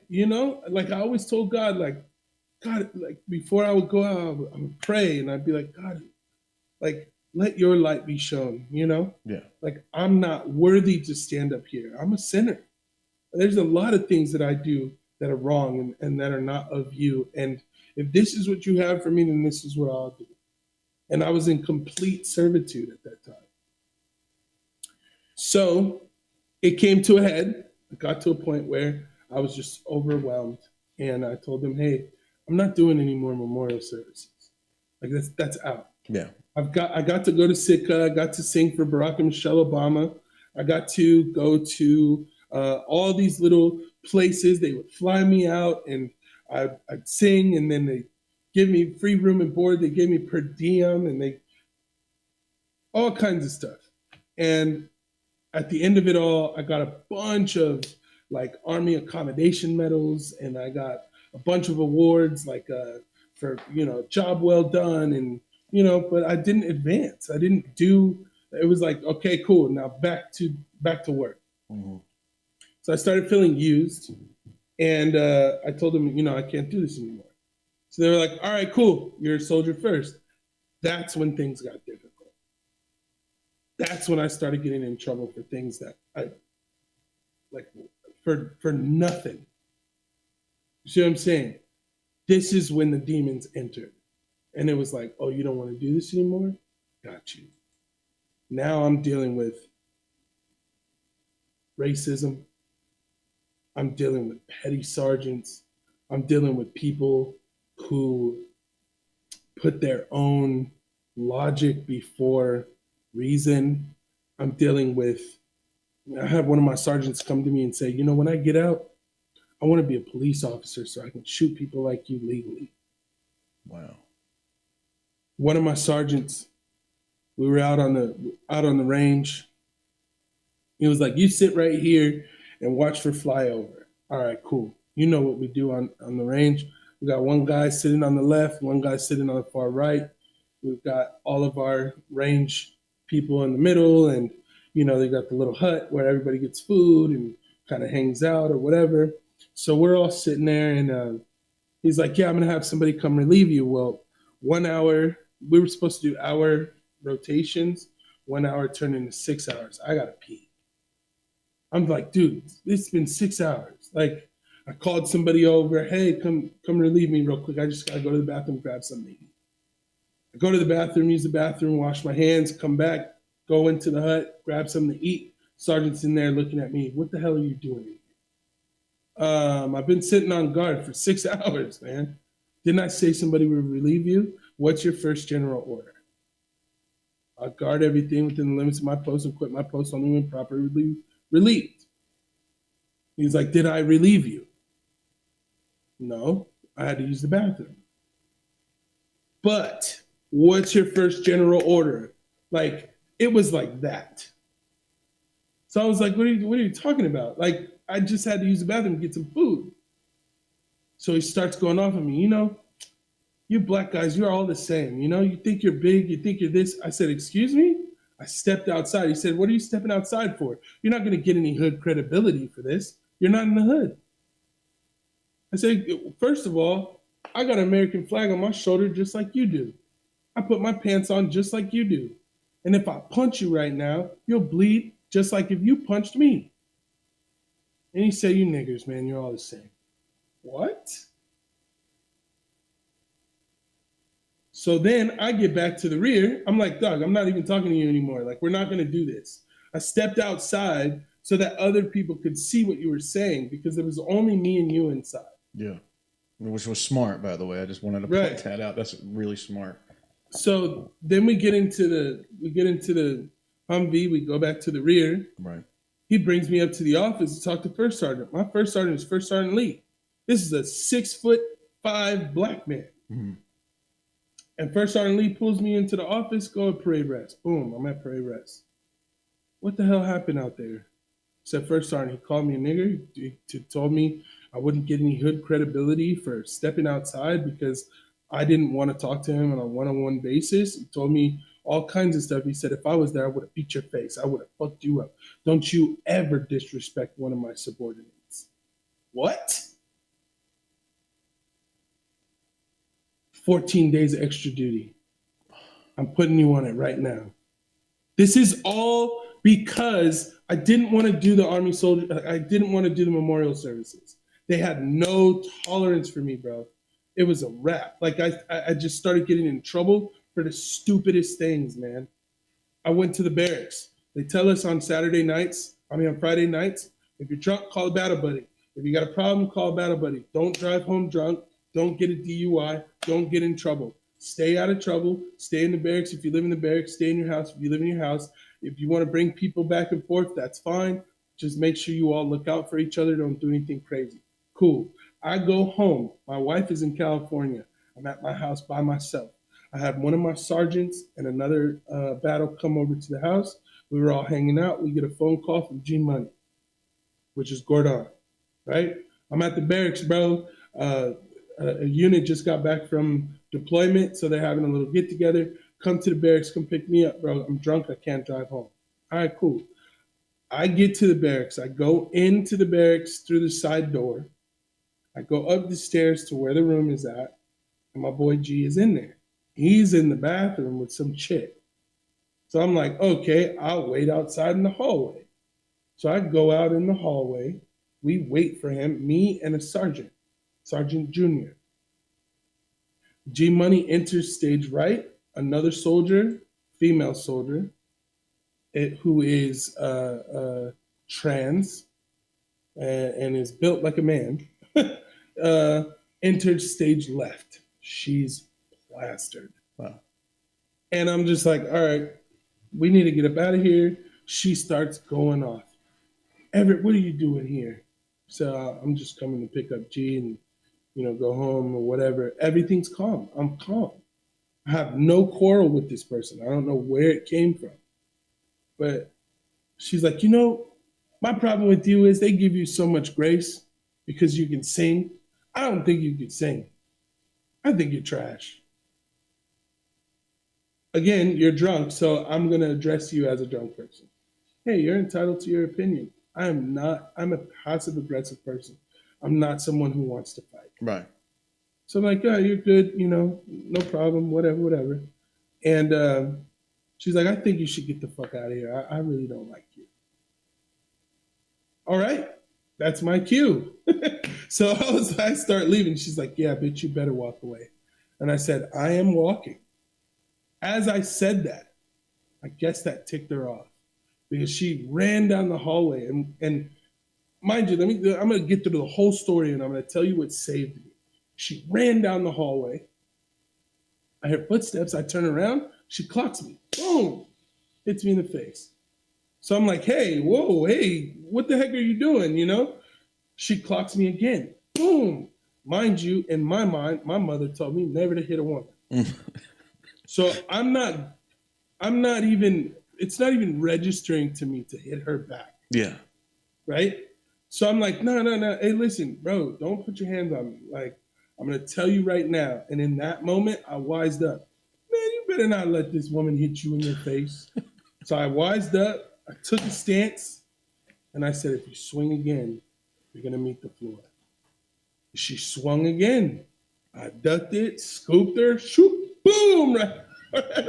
Like I always told God, like, before I would go out, I would pray and I'd be like, God, like, let your light be shown, Yeah. Like, I'm not worthy to stand up here. I'm a sinner. There's a lot of things that I do that are wrong and that are not of you. And if this is what you have for me, then this is what I'll do. And I was in complete servitude at that time. So it came to a head. I got to a point where I was just overwhelmed. And I told them, hey, I'm not doing any more memorial services. Like that's out. Yeah. I got to go to Sitka. I got to sing for Barack and Michelle Obama. I got to go to all these little places. They would fly me out and I'd sing, and then they give me free room and board. They gave me per diem and all kinds of stuff. And at the end of it all, I got a bunch of like Army accommodation medals, and I got a bunch of awards like for job well done, and but I didn't advance. I didn't do. It was like, okay, cool. Now back to work. Mm-hmm. So I started feeling used, and I told them, I can't do this anymore. So they were like, all right, cool. You're a soldier first. That's when things got difficult. That's when I started getting in trouble for things that I like for nothing. You see what I'm saying? This is when the demons entered. And it was like, oh, you don't want to do this anymore? Got you. Now I'm dealing with racism. I'm dealing with petty sergeants. I'm dealing with people who put their own logic before reason. I'm dealing with, I had one of my sergeants come to me and say, when I get out, I want to be a police officer so I can shoot people like you legally. Wow. One of my sergeants, we were out on the range. He was like, you sit right here and watch for flyover. All right, cool. You know what we do on the range. We got one guy sitting on the left, one guy sitting on the far right. We've got all of our range people in the middle, and they got the little hut where everybody gets food and kind of hangs out or whatever. So we're all sitting there, and he's like, yeah, I'm gonna have somebody come relieve you. Well, 1 hour, we were supposed to do hour rotations. 1 hour turned into 6 hours. I gotta pee. I'm like, dude, it's been 6 hours. Like, I called somebody over. Hey, come relieve me real quick. I just gotta go to the bathroom, grab something to eat. I go to the bathroom, use the bathroom, wash my hands, come back, go into the hut, grab something to eat. Sergeant's in there looking at me. What the hell are you doing? I've been sitting on guard for 6 hours, man. Didn't I say somebody would relieve you? What's your first general order? I'll guard everything within the limits of my post and quit my post only when properly relieved. He's like, did I relieve you? No, I had to use the bathroom. But what's your first general order? Like, it was like that. So I was like, what are you talking about? Like, I just had to use the bathroom to get some food. So he starts going off on me, you black guys, you're all the same. You think you're big, you think you're this. I said, excuse me? I stepped outside. He said, what are you stepping outside for? You're not going to get any hood credibility for this. You're not in the hood. I said, first of all, I got an American flag on my shoulder just like you do. I put my pants on just like you do. And if I punch you right now, you'll bleed just like if you punched me. And he said, you niggers, man, you're all the same. What? So then I get back to the rear. I'm like, Doug, I'm not even talking to you anymore. Like, we're not going to do this. I stepped outside so that other people could see what you were saying because there was only me and you inside. Yeah. Which was smart, by the way. I just wanted to point that out. That's really smart. So then we get into the Humvee. We go back to the rear. Right. He brings me up to the office to talk to First Sergeant. My First Sergeant is First Sergeant Lee. This is a 6'5" black man. Mm-hmm. And First Sergeant Lee pulls me into the office, go at parade rest. Boom, I'm at parade rest. What the hell happened out there? Said First Sergeant, he called me a nigger. He told me I wouldn't get any hood credibility for stepping outside because I didn't want to talk to him on a one-on-one basis. He told me all kinds of stuff. He said, if I was there, I would have beat your face. I would have fucked you up. Don't you ever disrespect one of my subordinates. What? 14 days of extra duty. I'm putting you on it right now. This is all because I didn't want to do the Army soldier. I didn't want to do the memorial services. They had no tolerance for me, bro. It was a wrap. Like I just started getting in trouble for the stupidest things, man. I went to the barracks. They tell us on Friday nights, if you're drunk, call a battle buddy. If you got a problem, call a battle buddy. Don't drive home drunk. Don't get a DUI. Don't get in trouble. Stay out of trouble. Stay in the barracks. If you live in the barracks, stay in your house. If you live in your house, if you want to bring people back and forth, that's fine. Just make sure you all look out for each other. Don't do anything crazy. Cool. I go home. My wife is in California. I'm at my house by myself. I had one of my sergeants and another battle come over to the house. We were all hanging out. We get a phone call from G Money, which is Gordon, right? I'm at the barracks, bro. A unit just got back from deployment, so they're having a little get together. Come to the barracks, come pick me up, bro. I'm drunk, I can't drive home. All right, cool. I get to the barracks. I go into the barracks through the side door. I go up the stairs to where the room is at, and my boy G is in there. He's in the bathroom with some chick. So I'm like, okay, I'll wait outside in the hallway. So I go out in the hallway. We wait for him, me and a sergeant. Sergeant Junior. G Money enters stage right. Another soldier, female soldier, who is trans and is built like a man, entered stage left. She's plastered. Wow. And I'm just like, all right, we need to get up out of here. She starts going off. Everett, what are you doing here? So I'm just coming to pick up G and go home or whatever. Everything's calm. I'm calm. I have no quarrel with this person. I don't know where it came from. But she's like, my problem with you is they give you so much grace because you can sing. I don't think you can sing. I think you're trash. Again, you're drunk, so I'm going to address you as a drunk person. Hey, you're entitled to your opinion. I'm a passive aggressive person. I'm not someone who wants to fight. Right. So I'm like, yeah, you're good, no problem, whatever. And she's like, I think you should get the fuck out of here. I really don't like you. All right, that's my cue. So I start leaving. She's like, yeah, bitch, you better walk away. And I said, I am walking. As I said that, I guess that ticked her off because she ran down the hallway and mind you, I'm going to get through the whole story and I'm going to tell you what saved me. She ran down the hallway. I hear footsteps. I turn around. She clocks me. Boom. Hits me in the face. So I'm like, hey, whoa, hey, what the heck are you doing, She clocks me again. Boom. Mind you, in my mind, my mother told me never to hit a woman. So it's not even registering to me to hit her back. Yeah. Right? So I'm like, no. Hey, listen, bro, don't put your hands on me. Like, I'm going to tell you right now. And in that moment, I wised up. Man, you better not let this woman hit you in your face. So I wised up. I took a stance. And I said, if you swing again, you're going to meet the floor. She swung again. I ducked it, scooped her, shoot, boom, right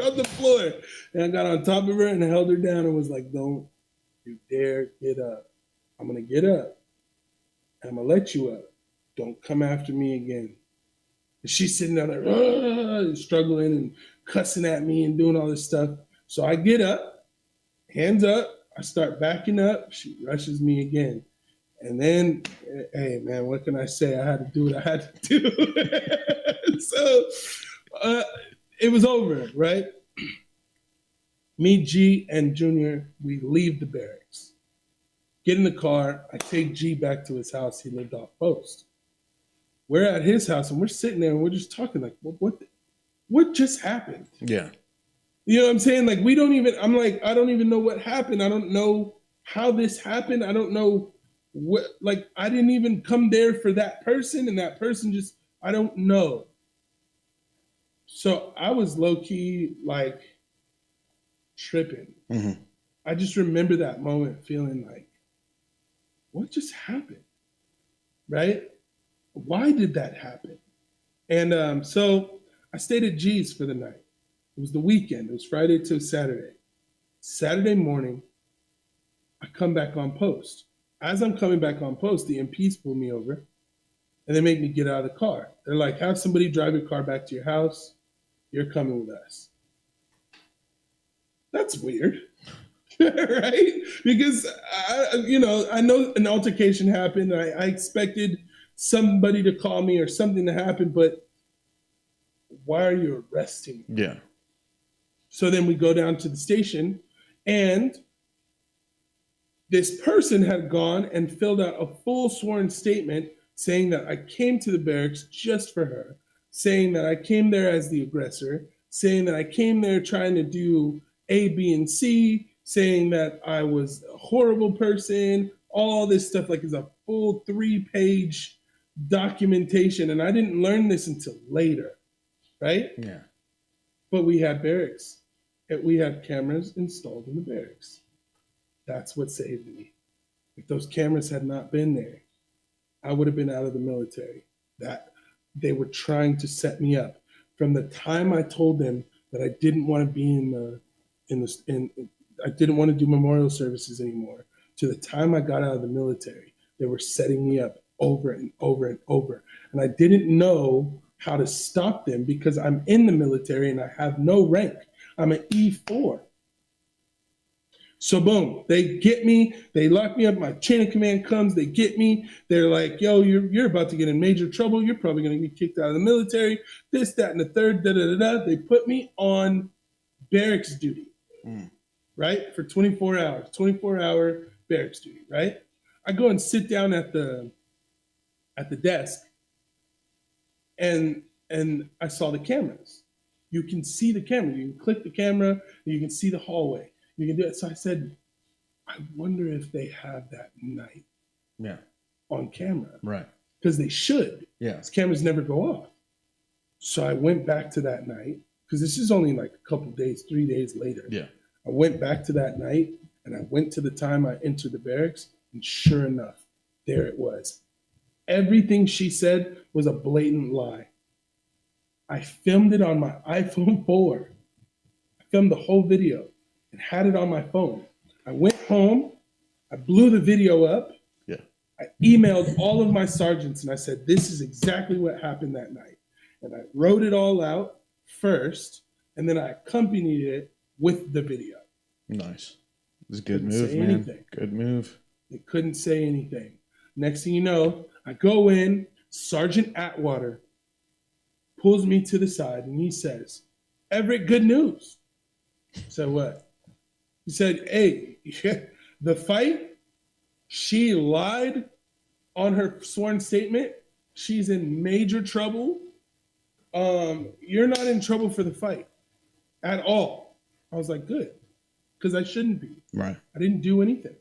on the floor. And I got on top of her and held her down and was like, don't you dare get up. I'm going to get up. And I'm going to let you up. Don't come after me again. And she's sitting down there struggling and cussing at me and doing all this stuff. So I get up, hands up. I start backing up. She rushes me again. And then, hey, man, what can I say? I had to do what I had to do. So it was over, right? Me, G, and Junior, we leave the barracks. Get in the car. I take G back to his house. He lived off post. We're at his house, and we're sitting there, and we're just talking like, what what just happened? Yeah. You know what I'm saying? Like, I'm like, I don't even know what happened. I don't know how this happened. I don't know what, like, I didn't even come there for that person, and that person just, I don't know. So I was low key like tripping. Mm-hmm. I just remember that moment feeling like, what just happened? Right? Why did that happen? And so I stayed at G's for the night. It was the weekend. It was Friday to Saturday. Saturday morning, I come back on post. As I'm coming back on post, the MPs pull me over and they make me get out of the car. They're like, have somebody drive your car back to your house. You're coming with us. That's weird. Right? Because, I know an altercation happened. I expected somebody to call me or something to happen, but why are you arresting me? Yeah. So then we go down to the station, and this person had gone and filled out a full sworn statement saying that I came to the barracks just for her, saying that I came there as the aggressor, saying that I came there trying to do A, B, and C, saying that I was a horrible person, all this stuff. Like, it's a full 3-page documentation. And I didn't learn this until later, right? Yeah. But we had barracks. We had cameras installed in the barracks. That's what saved me. If those cameras had not been there, I would have been out of the military. That they were trying to set me up. From the time I told them that I didn't want to be I didn't want to do memorial services anymore, to the time I got out of the military, they were setting me up over and over and over. And I didn't know how to stop them because I'm in the military and I have no rank. I'm an E4. So boom, they get me, they lock me up, my chain of command comes, they get me, they're like, yo, you're about to get in major trouble, you're probably gonna get kicked out of the military, this, that, and the third, da-da-da-da. They put me on barracks duty, right? For 24 hours, 24-hour barracks duty, right? I go and sit down at the desk, and I saw the cameras. You can see the camera, you can click the camera, and you can see the hallway. You can do it. So I said, I wonder if they have that night on camera. Right. Because they should. Yeah. These cameras never go off. So I went back to that night, because this is only like a couple days, 3 days later. Yeah. I went back to that night, and I went to the time I entered the barracks, and sure enough, there it was. Everything she said was a blatant lie. I filmed it on my iPhone 4. I filmed the whole video and had it on my phone. I went home, I blew the video up. Yeah. I emailed all of my sergeants and I said, this is exactly what happened that night. And I wrote it all out first, and then I accompanied it with the video. Nice. It was a good move, man. Anything. Good move. They couldn't say anything. Next thing you know, I go in, Sergeant Atwater pulls me to the side and he says, Everett, good news. I said, what? He said, hey, the fight, she lied on her sworn statement. She's in major trouble. You're not in trouble for the fight at all. I was like, good, because I shouldn't be. Right. I didn't do anything.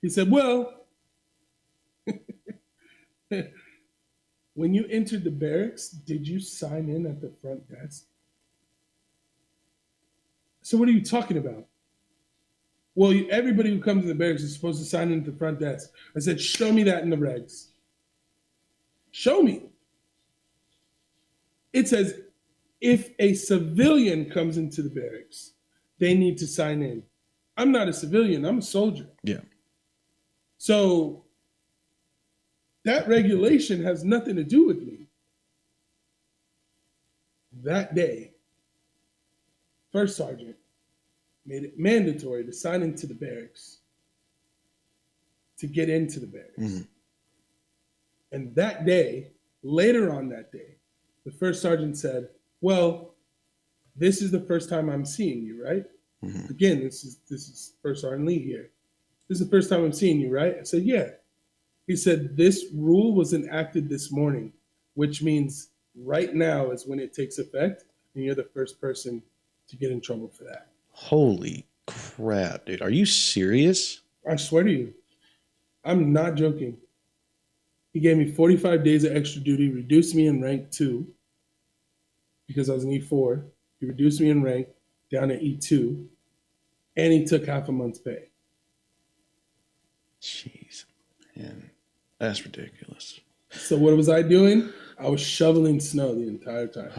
He said, well, when you entered the barracks, did you sign in at the front desk? So what are you talking about? Well, everybody who comes to the barracks is supposed to sign in at the front desk. I said, show me that in the regs. Show me. It says, if a civilian comes into the barracks, they need to sign in. I'm not a civilian, I'm a soldier. Yeah. So that regulation has nothing to do with me. That day, First Sergeant made it mandatory to sign into the barracks to get into the barracks. Mm-hmm. And that day, later on that day, the First Sergeant said, well, this is the first time I'm seeing you, right? Mm-hmm. Again, this is First Sergeant Lee here. This is the first time I'm seeing you, right? I said, yeah. He said, this rule was enacted this morning, which means right now is when it takes effect, and you're the first person to get in trouble for that. Holy crap, dude. Are you serious? I swear to you, I'm not joking. He gave me 45 days of extra duty, reduced me in rank 2 because I was an E4. He reduced me in rank down to E2, and he took half a month's pay. Jeez, man, that's ridiculous. So what was I doing? I was shoveling snow the entire time.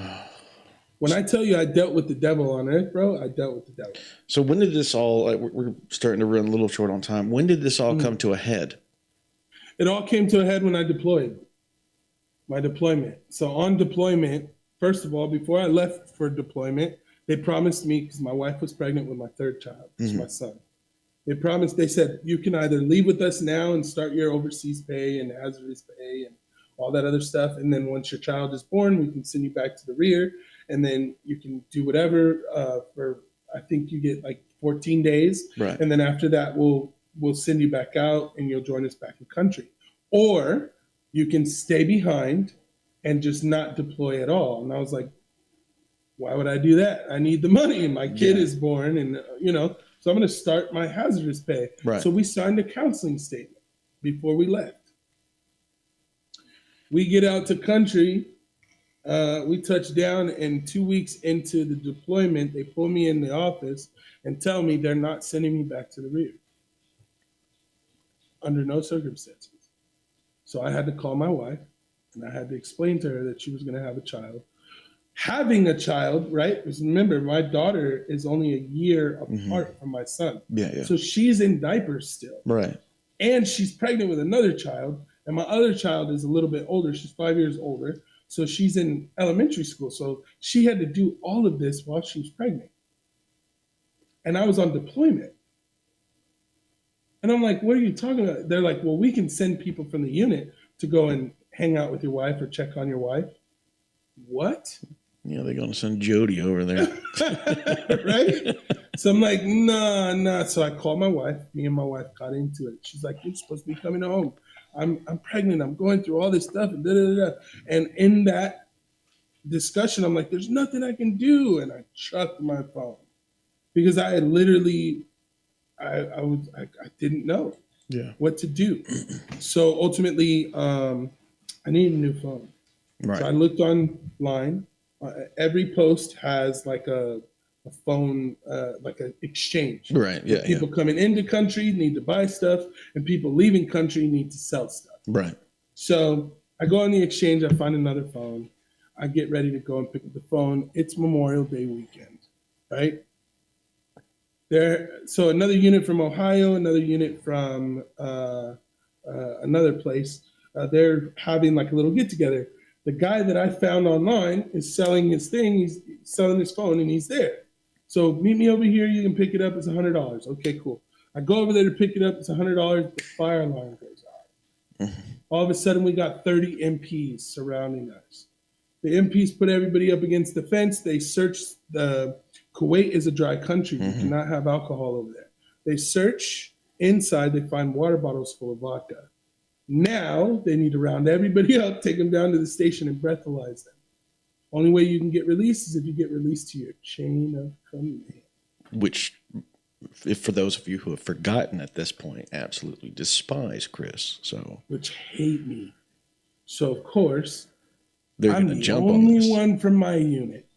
When I tell you I dealt with the devil on earth, bro, I dealt with the devil. So when did this all, like, we're starting to run a little short on time. When did this all come to a head? It all came to a head when I deployed. My deployment. So on deployment, first of all, before I left for deployment, they promised me, because my wife was pregnant with my third child, which is my son. They said, you can either leave with us now and start your overseas pay and hazardous pay and all that other stuff. And then once your child is born, we can send you back to the rear. And then you can do whatever for, I think you get like 14 days. Right. And then after that, we'll send you back out and you'll join us back in country. Or you can stay behind and just not deploy at all. And I was like, why would I do that? I need the money. My kid is born and, so I'm going to start my hazardous pay. Right. So we signed a counseling statement before we left. We get out to country. We touch down, and 2 weeks into the deployment, they pull me in the office and tell me they're not sending me back to the rear under no circumstances. So I had to call my wife, and I had to explain to her that she was going to have a child. Having a child, right? Because remember, my daughter is only a year apart from my son. Yeah. So she's in diapers still. Right. And she's pregnant with another child. And my other child is a little bit older. She's 5 years older. So she's in elementary school. So she had to do all of this while she was pregnant. And I was on deployment. And I'm like, what are you talking about? They're like, well, we can send people from the unit to go and hang out with your wife or check on your wife. What? Yeah, they're going to send Jody over there. Right? So I'm like, nah. So I called my wife. Me and my wife got into it. She's like, you're supposed to be coming home. I'm pregnant. I'm going through all this stuff. And in that discussion, I'm like, there's nothing I can do. And I chucked my phone because I had literally, I didn't know what to do. So ultimately, I needed a new phone. Right. So I looked online. Every post has like a phone, like an exchange. Right. Yeah. People coming into country need to buy stuff, and people leaving country need to sell stuff. Right. So I go on the exchange. I find another phone. I get ready to go and pick up the phone. It's Memorial Day weekend, right? So another unit from Ohio, another unit from another place. They're having like a little get together. The guy that I found online is selling his thing. He's selling his phone, and he's there. So meet me over here. You can pick it up. It's $100. Okay, cool. I go over there to pick it up. It's $100. The fire alarm goes off. All of a sudden, we got 30 MPs surrounding us. The MPs put everybody up against the fence. They search the Kuwait is a dry country. You cannot have alcohol over there. They search inside. They find water bottles full of vodka. Now they need to round everybody up, take them down to the station, and breathalyze them. Only way you can get released is if you get released to your chain of command. Which, if for those of you who have forgotten at this point, absolutely despise Chris. So which hate me. So of course, they're I'm going to the jump on only this. one from my unit.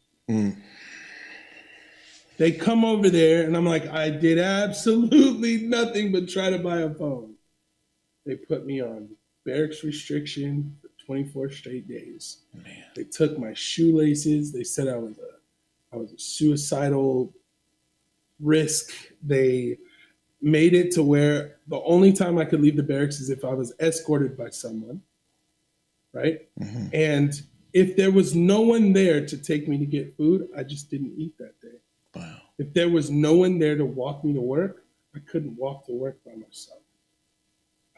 They come over there, and I'm like, I did absolutely nothing but try to buy a phone. They put me on barracks restriction for 24 straight days. Man. They took my shoelaces. They said I was a suicidal risk. They made it to where the only time I could leave the barracks is if I was escorted by someone, right? And if there was no one there to take me to get food, I just didn't eat that day. Wow. If there was no one there to walk me to work, I couldn't walk to work by myself.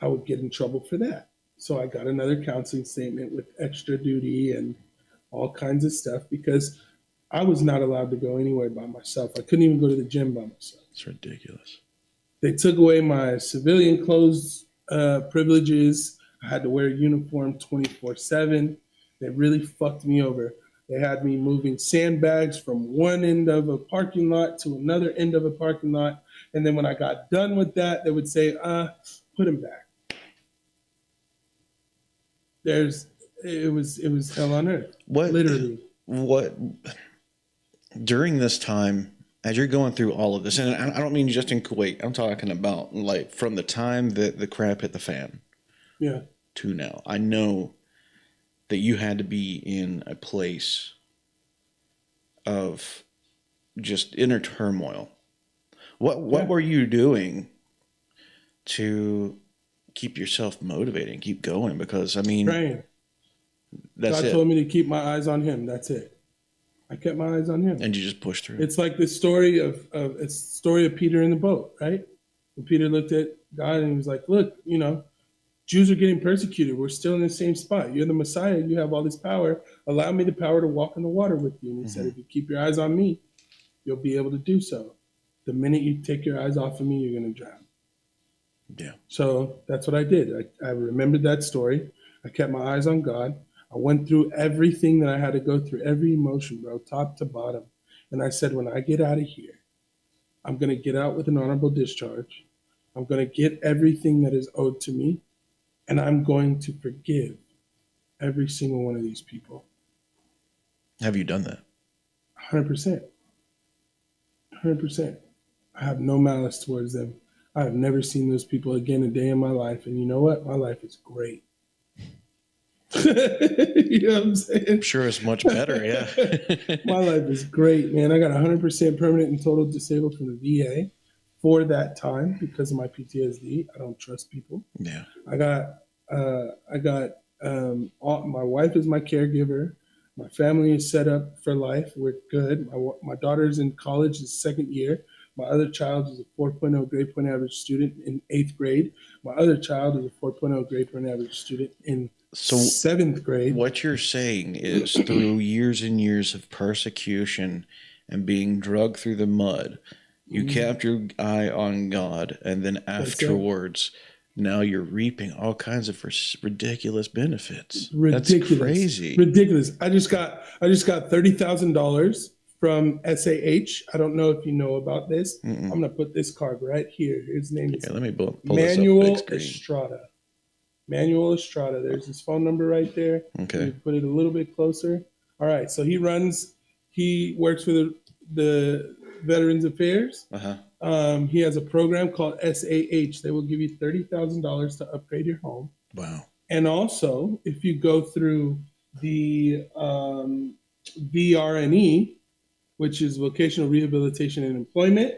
I would get in trouble for that. So I got another counseling statement with extra duty and all kinds of stuff because I was not allowed to go anywhere by myself. I couldn't even go to the gym by myself. It's ridiculous. They took away my civilian clothes privileges. I had to wear a uniform 24/7. They really fucked me over. They had me moving sandbags from one end of a parking lot to another end of a parking lot. And then when I got done with that, they would say, put him back. It was hell on earth. Literally. What during this time, as you're going through all of this, and I don't mean just in Kuwait, I'm talking about like from the time that the crap hit the fan to now. I know that you had to be in a place of just inner turmoil. What were you doing to keep yourself motivated and keep going? Because I mean, praying. God told me to keep my eyes on him. That's it. I kept my eyes on him. And you just pushed through. It's like the story of Peter in the boat, right? When Peter looked at God and he was like, look, Jews are getting persecuted. We're still in the same spot. You're the Messiah. You have all this power. Allow me the power to walk in the water with you. And he said, if you keep your eyes on me, you'll be able to do so. The minute you take your eyes off of me, you're going to drown. Yeah. So that's what I did. I remembered that story. I kept my eyes on God. I went through everything that I had to go through, every emotion, bro, top to bottom. And I said, when I get out of here, I'm going to get out with an honorable discharge. I'm going to get everything that is owed to me. And I'm going to forgive every single one of these people. Have you done that? 100%. 100%. I have no malice towards them. I have never seen those people again a day in my life. And you know what? My life is great. You know what I'm saying? I'm sure it's much better, yeah. My life is great, man. I got 100% permanent and total disabled from the VA for that time because of my PTSD. I don't trust people. Yeah. I got my wife is my caregiver. My family is set up for life. We're good. My daughter's in college, is second year. My other child is a 4.0 grade point average student in 8th grade. My other child is a 4.0 grade point average student in 7th grade. What you're saying is through years and years of persecution and being dragged through the mud, you kept your eye on God, and then afterwards, now you're reaping all kinds of ridiculous benefents. Ridiculous. That's crazy. Ridiculous. I just got $30,000 from SAH. I don't know if you know about this. I'm going to put this card right here. His name is let me pull Manuel Estrada. Manuel Estrada. There's his phone number right there. Okay. You put it a little bit closer. All right. So he works for the Veterans Affairs. He has a program called SAH. They will give you $30,000 to upgrade your home. Wow. And also, if you go through the VRNE, which is Vocational Rehabilitation and Employment,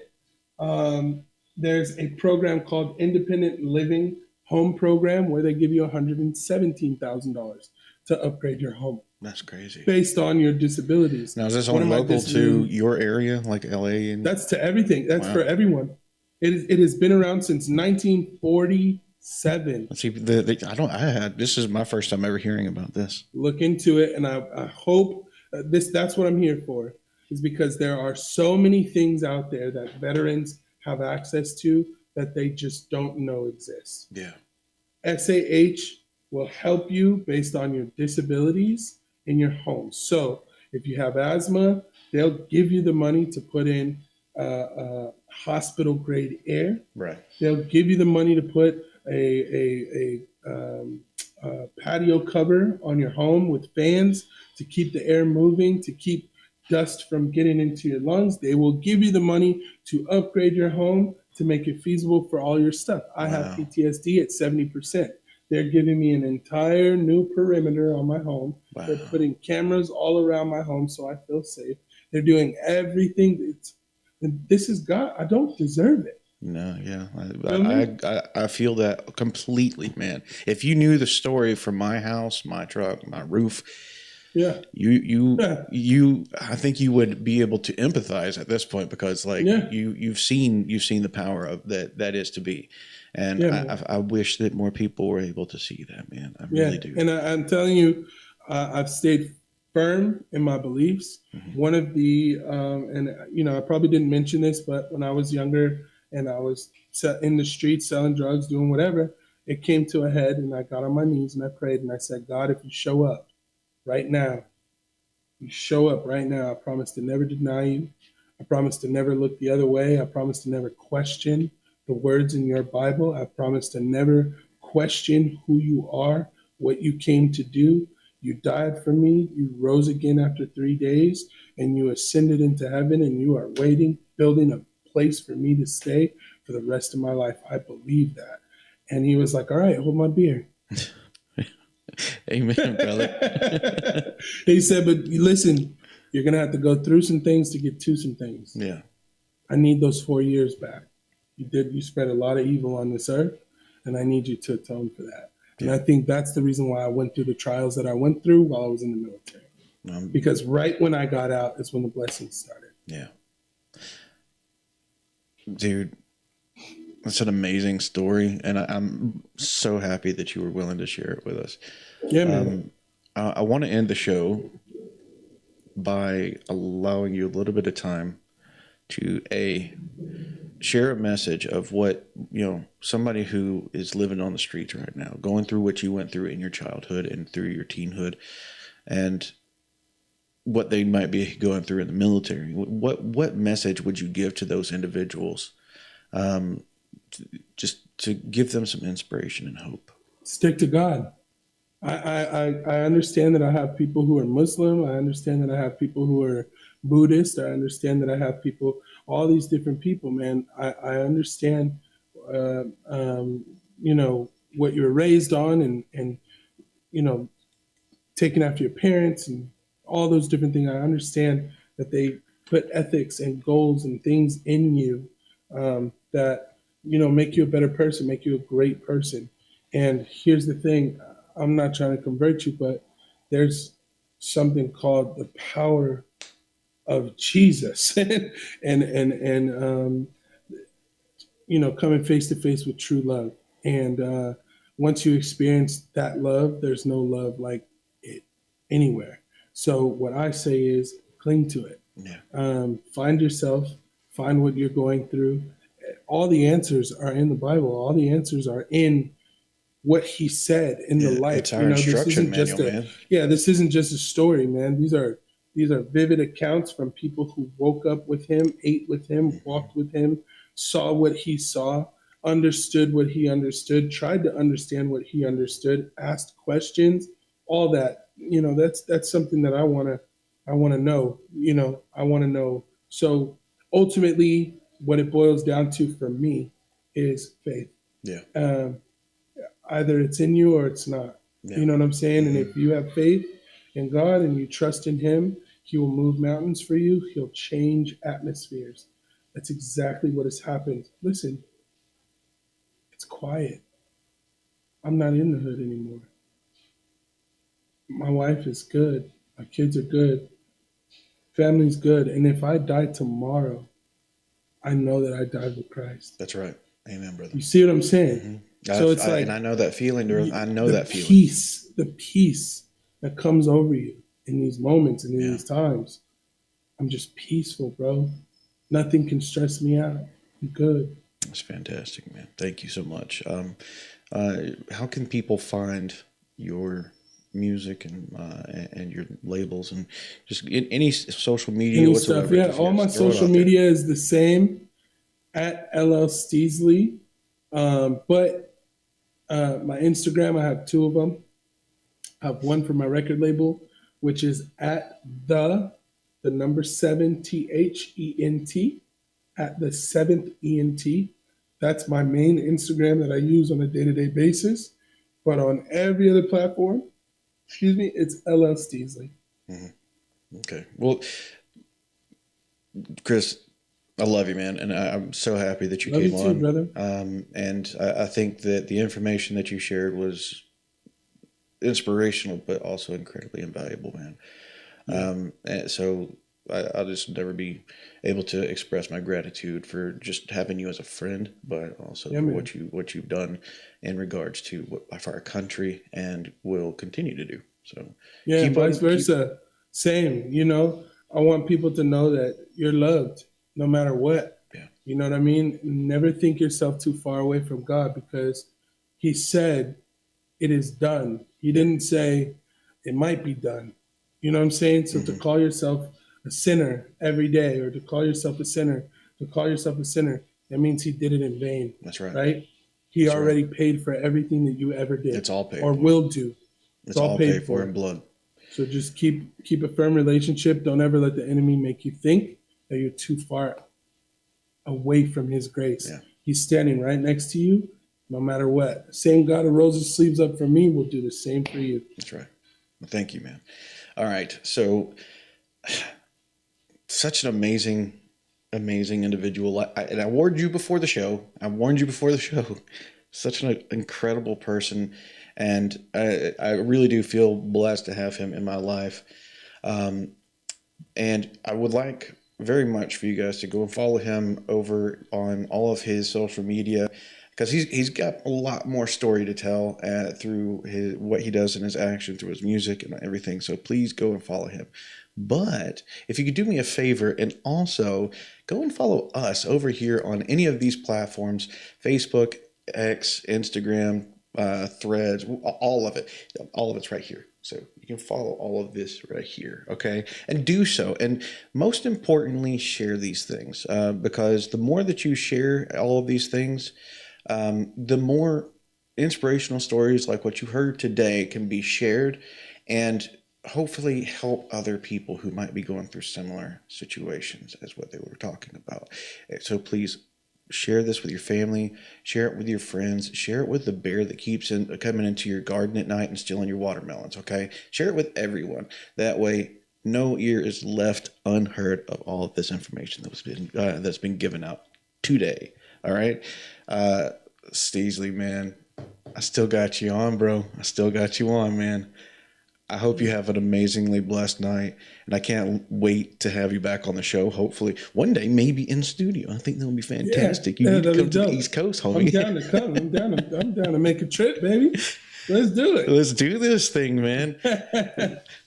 there's a program called Independent Living Home Program where they give you $117,000 to upgrade your home. That's crazy. Based on your disabilities. Now, is this only local to your area, like LA? That's to everything. That's for everyone. It has been around since 1947. Let's see. This is my first time ever hearing about this. Look into it, and I hope that's what I'm here for, is because there are so many things out there that veterans have access to that they just don't know exist. Yeah. SAH will help you based on your disabilities in your home. So if you have asthma, they'll give you the money to put in hospital grade air. Right. They'll give you the money to put a patio cover on your home with fans to keep the air moving, to keep dust from getting into your lungs. They will give you the money to upgrade your home to make it feasible for all your stuff. I have PTSD at 70%. They're giving me an entire new perimeter on my home. Wow. They're putting cameras all around my home so I feel safe. They're doing everything. This is God. I don't deserve it. No, yeah. I feel that completely, man. If you knew the story from my house, my truck, my roof, I think you would be able to empathize at this point because you've seen the power of that is to be. And I wish that more people were able to see that, man. I really do. And I'm telling you, I've stayed firm in my beliefs. Mm-hmm. One of the, I probably didn't mention this, but when I was younger and I was in the streets selling drugs, doing whatever, it came to a head and I got on my knees and I prayed and I said, God, if you show up, right now. You show up right now. I promise to never deny you. I promise to never look the other way. I promise to never question the words in your Bible. I promise to never question who you are, what you came to do. You died for me. You rose again after 3 days, and you ascended into heaven, and you are waiting, building a place for me to stay for the rest of my life. I believe that. And he was like, all right, hold my beer. Amen, brother. He said, but listen, you're going to have to go through some things to get to some things. Yeah. I need those 4 years back. You spread a lot of evil on this earth, and I need you to atone for that. And I think that's the reason why I went through the trials that I went through while I was in the military. Because right when I got out is when the blessings started. Yeah. Dude, that's an amazing story, and I'm so happy that you were willing to share it with us. Yeah, man. I want to end the show by allowing you a little bit of time to share a message of what, somebody who is living on the streets right now, going through what you went through in your childhood and through your teenhood, and what they might be going through in the military. What message would you give to those individuals, just to give them some inspiration and hope? Stick to God. I understand that I have people who are Muslim. I understand that I have people who are Buddhist. I understand that I have people, all these different people, man. I understand, what you were raised on and taking after your parents and all those different things. I understand that they put ethics and goals and things in you that, make you a better person, make you a great person. And here's the thing. I'm not trying to convert you, but there's something called the power of Jesus and coming face to face with true love. And once you experience that love, there's no love like it anywhere. So what I say is cling to it. Yeah. Find yourself, find what you're going through. All the answers are in the Bible. All the answers are in what he said in the life. It's our instruction manual, man. Yeah, this isn't just a story, man. These are vivid accounts from people who woke up with him, ate with him, walked with him, saw what he saw, understood what he understood, tried to understand what he understood, asked questions, all that. That's something that I want to know. I want to know. So ultimately, what it boils down to for me is faith. Yeah. Either it's in you or it's not. Yeah. You know what I'm saying? And if you have faith in God and you trust in him, he will move mountains for you. He'll change atmospheres. That's exactly what has happened. Listen, it's quiet. I'm not in the hood anymore. My wife is good. My kids are good. Family's good. And if I die tomorrow, I know that I died with Christ. That's right. Amen, brother. You see what I'm saying? Mm-hmm. So it's like, and I know that feeling. I know that feeling. The peace that comes over you in these moments and in these times. I'm just peaceful, bro. Nothing can stress me out. I'm good. That's fantastic, man. Thank you so much. How can people find your music and your labels and just in any social media whatsoever? Stuff. Yeah, all my social media is the same at LL Steasley. But my Instagram, I have two of them. I have one for my record label, which is at the number 7 THENT, at the 7th ENT. That's my main Instagram that I use on a day-to-day basis. But on every other platform, it's LL Steasley. Mm-hmm. Okay. Well, Chris, I love you, man, and I'm so happy that you came on, brother. And I think that the information that you shared was inspirational, but also incredibly invaluable, man. Yeah. And so I'll just never be able to express my gratitude for just having you as a friend, but also for what you've done in regards to for our country and will continue to do. So vice versa. Same. I want people to know that you're loved no matter what. Yeah. You know what I mean? Never think yourself too far away from God, because he said it is done. He didn't say, it might be done. You know what I'm saying? So to call yourself a sinner every day, or to call yourself a sinner, that means he did it in vain. That's right. Right? He That's already paid for everything that you ever did. It's all paid or for. Will do. It's all paid for in blood. So just keep a firm relationship. Don't ever let the enemy make you think that you're too far away from his grace. Yeah. He's standing right next to you, no matter what. Same God who rolls his sleeves up for me will do the same for you. That's right. Well, thank you, man. All right. So, such an amazing individual. And I warned you before the show. Such an incredible person. And I really do feel blessed to have him in my life. And I would like very much for you guys to go and follow him over on all of his social media, because he's got a lot more story to tell through what he does in his action, through his music and everything. So please go and follow him. But if you could do me a favor and also go and follow us over here on any of these platforms, Facebook, X, Instagram, Threads, all of it's right here. So you can follow all of this right here, okay? And do so. And most importantly, share these things, because the more that you share all of these things, the more inspirational stories like what you heard today can be shared and hopefully help other people who might be going through similar situations as what they were talking about. So please share this with your family, share it with your friends, share it with the bear that keeps coming into your garden at night and stealing your watermelons, okay? Share it with everyone. That way, no ear is left unheard of all of this information that's been given out today, all right? Steesley, man, I still got you on, bro. I still got you on, man. I hope you have an amazingly blessed night, and I can't wait to have you back on the show. Hopefully, one day, maybe in studio. I think that would be fantastic. You need to come to the East Coast, homie. I'm down to come. I'm down to make a trip, baby. Let's do it. Let's do this thing, man.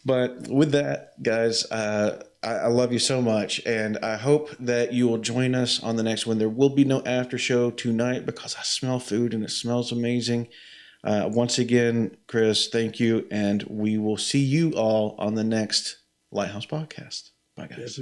But with that, guys, I love you so much, and I hope that you will join us on the next one. There will be no after show tonight because I smell food and it smells amazing. Once again, Chris, thank you, and we will see you all on the next Lighthouse Podcast. Bye, guys.